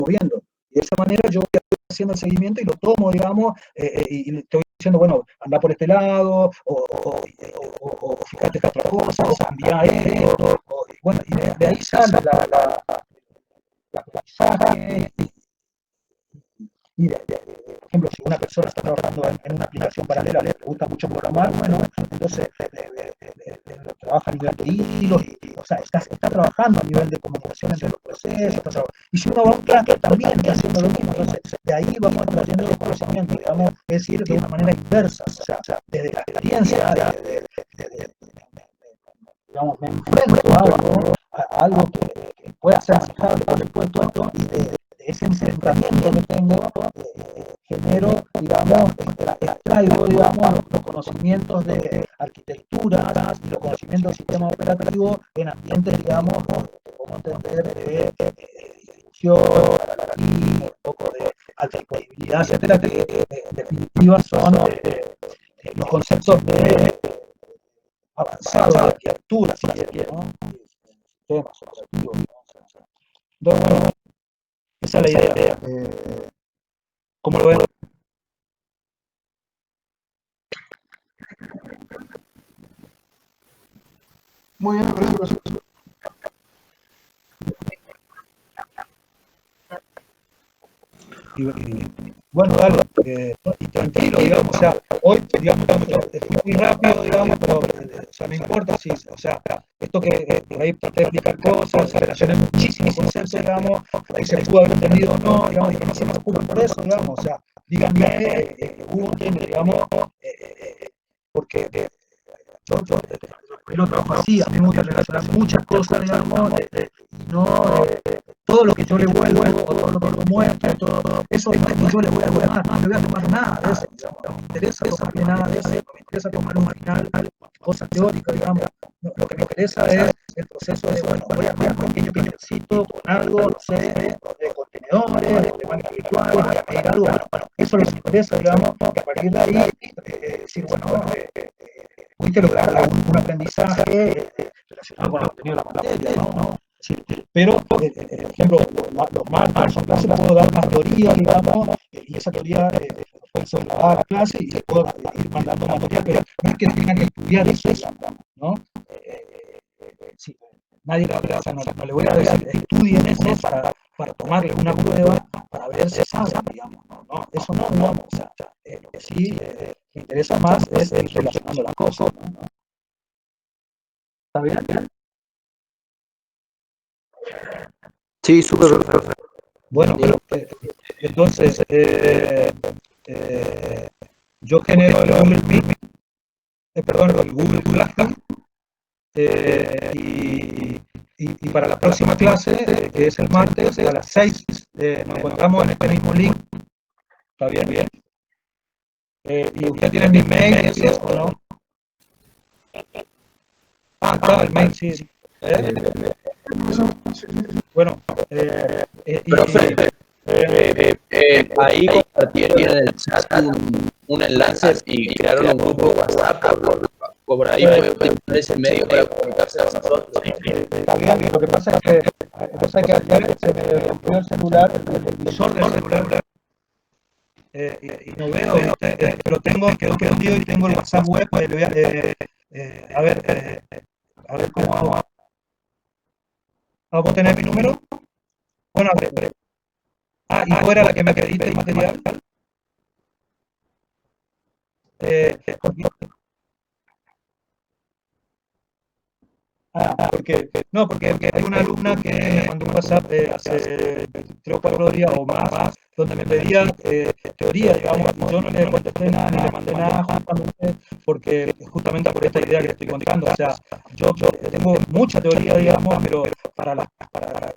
viendo. Y de esa manera yo voy haciendo el seguimiento y lo tomo, digamos, y estoy diciendo, bueno, anda por este lado, o fíjate esta otra cosa, o cambia esto, y bueno, y de ahí sale la aprendizaje. Y por ejemplo, si una persona está trabajando en una aplicación paralela, le gusta mucho programar, bueno, entonces trabaja a nivel de hilos, o sea, está trabajando a nivel de comunicación entre los procesos, y si uno va a un clase también está haciendo lo mismo, entonces de ahí vamos trayendo los conocimientos, digamos, es decir, de una manera inversa, o sea, desde la experiencia, digamos, me enfrento a algo que pueda ser manejable, por supuesto, y de ese enfrentamiento que tengo, genero, digamos, extraigo, digamos, los conocimientos de arquitectura y los conocimientos de sistema operativo en ambientes, digamos, como entender de distribución, un poco de alta disponibilidad, etcétera, que en definitiva son los conceptos de avanzado de arquitectura, si se quiere, ¿no? Sistemas operativos, ¿no? Entonces, esa es la idea. ¿Cómo lo ven? Muy bien, profesor. Bueno, dale, y tranquilo, digamos, o sea, hoy, digamos, fui muy rápido, digamos, pero, o sea, no importa si, o sea, esto que por ahí traté de explicar cosas, relacioné muchísimos conceptos, digamos, ahí se pudo haber entendido o no, digamos, y que no se me preocupen por eso, digamos, o sea, díganme, busquen, digamos, porque lo trabajo así, a mí me gusta relacionar muchas cosas, digamos, y no todo lo que yo le vuelvo, o todo lo que lo muestro, todo eso no es que yo le voy a tomar, no le voy a tomar nada de eso, digamos, no me interesa tomarle nada de eso, no me interesa tomar un final, cosas teóricas, digamos, no, lo que me interesa es el proceso de, bueno, voy a armar un pequeño cañoncito con algo, no sé, de contenedores, de máquinas virtuales, voy a pedir algo, bueno, eso es lo que me interesa, digamos, que a partir de ahí, decir, bueno, pudiste lograr un aprendizaje relacionado con el contenido de la materia, ¿no? Sí, pero, por ejemplo, los martes son clases, puedo dar más teoría, digamos, y esa teoría puede ser grabada a la clase y les puedo ir mandando material, pero no es que tengan que estudiar eso, ¿no? Sí, nadie o sea, no le voy a decir, estudien eso para tomarle una prueba, para ver si saben, digamos, ¿no? Eso no, o sea, lo que sí me interesa más es el relacionando las cosas, ¿no? ¿Está bien? Sí, súper perfecto. Bueno, pero, entonces, yo genero el Google Meet, perdón, el Google Classroom, y para la próxima clase, que es el martes, a las 6, nos encontramos en este mismo link. ¿Está bien? Bien. ¿Y usted tiene mi mail y eso o no? Ah, claro, el mail, sí. Bueno, Profe, ahí compartieron en el chat un enlace y crearon un grupo de WhatsApp. Por ahí puede utilizar ese medio para comunicarse con nosotros. está bien, lo que pasa es que ayer se me rompió el celular, el visor del celular, y no veo, pero quedó prendido y tengo el WhatsApp web, le voy a ver cómo hago. ¿Vamos a tener mi número? Bueno, a ver. Ah, y tú eras la que me pediste el material. Porque hay una alumna que me mandó un WhatsApp hace 3 o 4 días o más, donde me pedía teoría, digamos, y yo no le contesté nada, ni le mandé nada, justamente por esta idea que le estoy contando. O sea, yo tengo mucha teoría, digamos, pero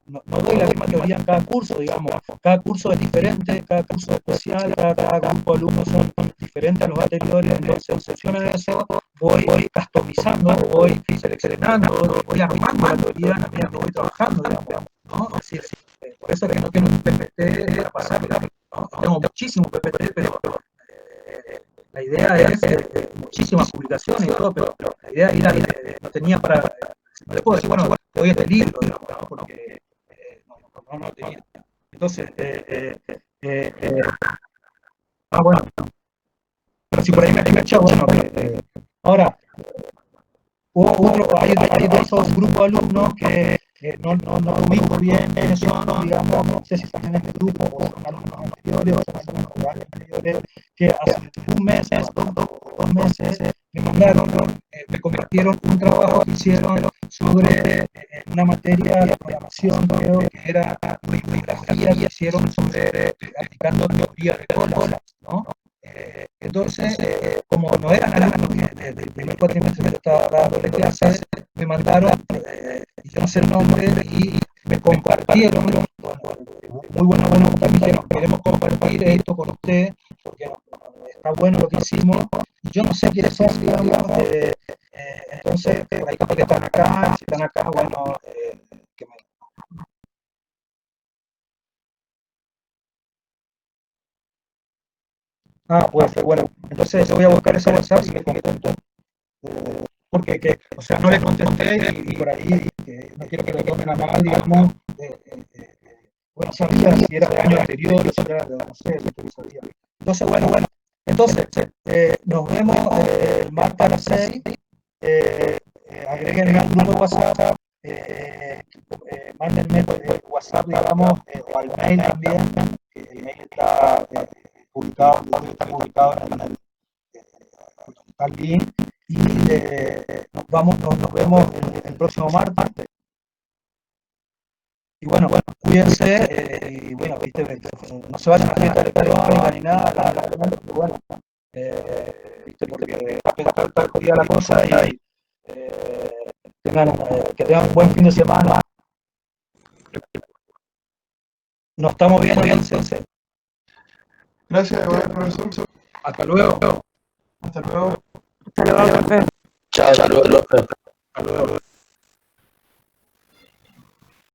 no doy la misma teoría en cada curso, digamos. Cada curso es diferente, cada curso es especial, cada grupo de alumnos son diferentes a los anteriores, entonces en función de eso voy customizando, voy seleccionando, voy armando la teoría a medida que voy trabajando, digamos, ¿no? Así es. Por eso es que no tengo un PPT para pasar, digamos, ¿no? Tengo muchísimos PPT, pero la idea es muchísimas publicaciones y todo, pero la idea era, no tenía para, no le puedo decir, bueno, te doy este libro, digamos, ¿no? Porque no tenía. Entonces, bueno, pero si por ahí me engancha, bueno, ahora, hay de esos grupos de alumnos que no ubico bien quiénes son, digamos, no sé si están en este grupo o son alumnos anteriores o son alumnos de años anteriores, que hace un mes, 2 meses, me compartieron un trabajo que hicieron sobre una materia de programación, creo que era una bibliografía que hicieron sobre aplicando teoría de olas, ¿no? Entonces, como no eran alumnos del primer cuatrimestre que yo estaba dando clases, me mandaron, y yo no sé el nombre, y me compartieron, muy bueno, también dijeron, queremos compartir esto con usted, porque está bueno lo que hicimos, y yo no sé quiénes son, digamos, entonces, por ahí capaz que están acá, si están acá, bueno, que me... Ah, puede ser, bueno, entonces yo voy a buscar ese WhatsApp y me contento. Porque o sea, no le contesté y por ahí no quiero que lo tomen a mal, digamos, bueno, sabía si era de año anterior, si era de, no sé, si sabía. Entonces, bueno, entonces, nos vemos el martes a las 6, agréguenme al grupo de WhatsApp, mándenme el WhatsApp, digamos, o al mail también, que el mail está publicado en el link, y nos vemos el próximo martes. Y bueno, cuídense, y bueno, viste, no se vayan a fiesta electrónica ni nada, pero bueno, viste, porque está jodida la cosa y que tengan un buen fin de semana. Nos estamos viendo bien, Sensei. Gracias, profesor. Hasta luego. Hasta luego. Hasta luego, profe. Chao, saludos. Hasta luego.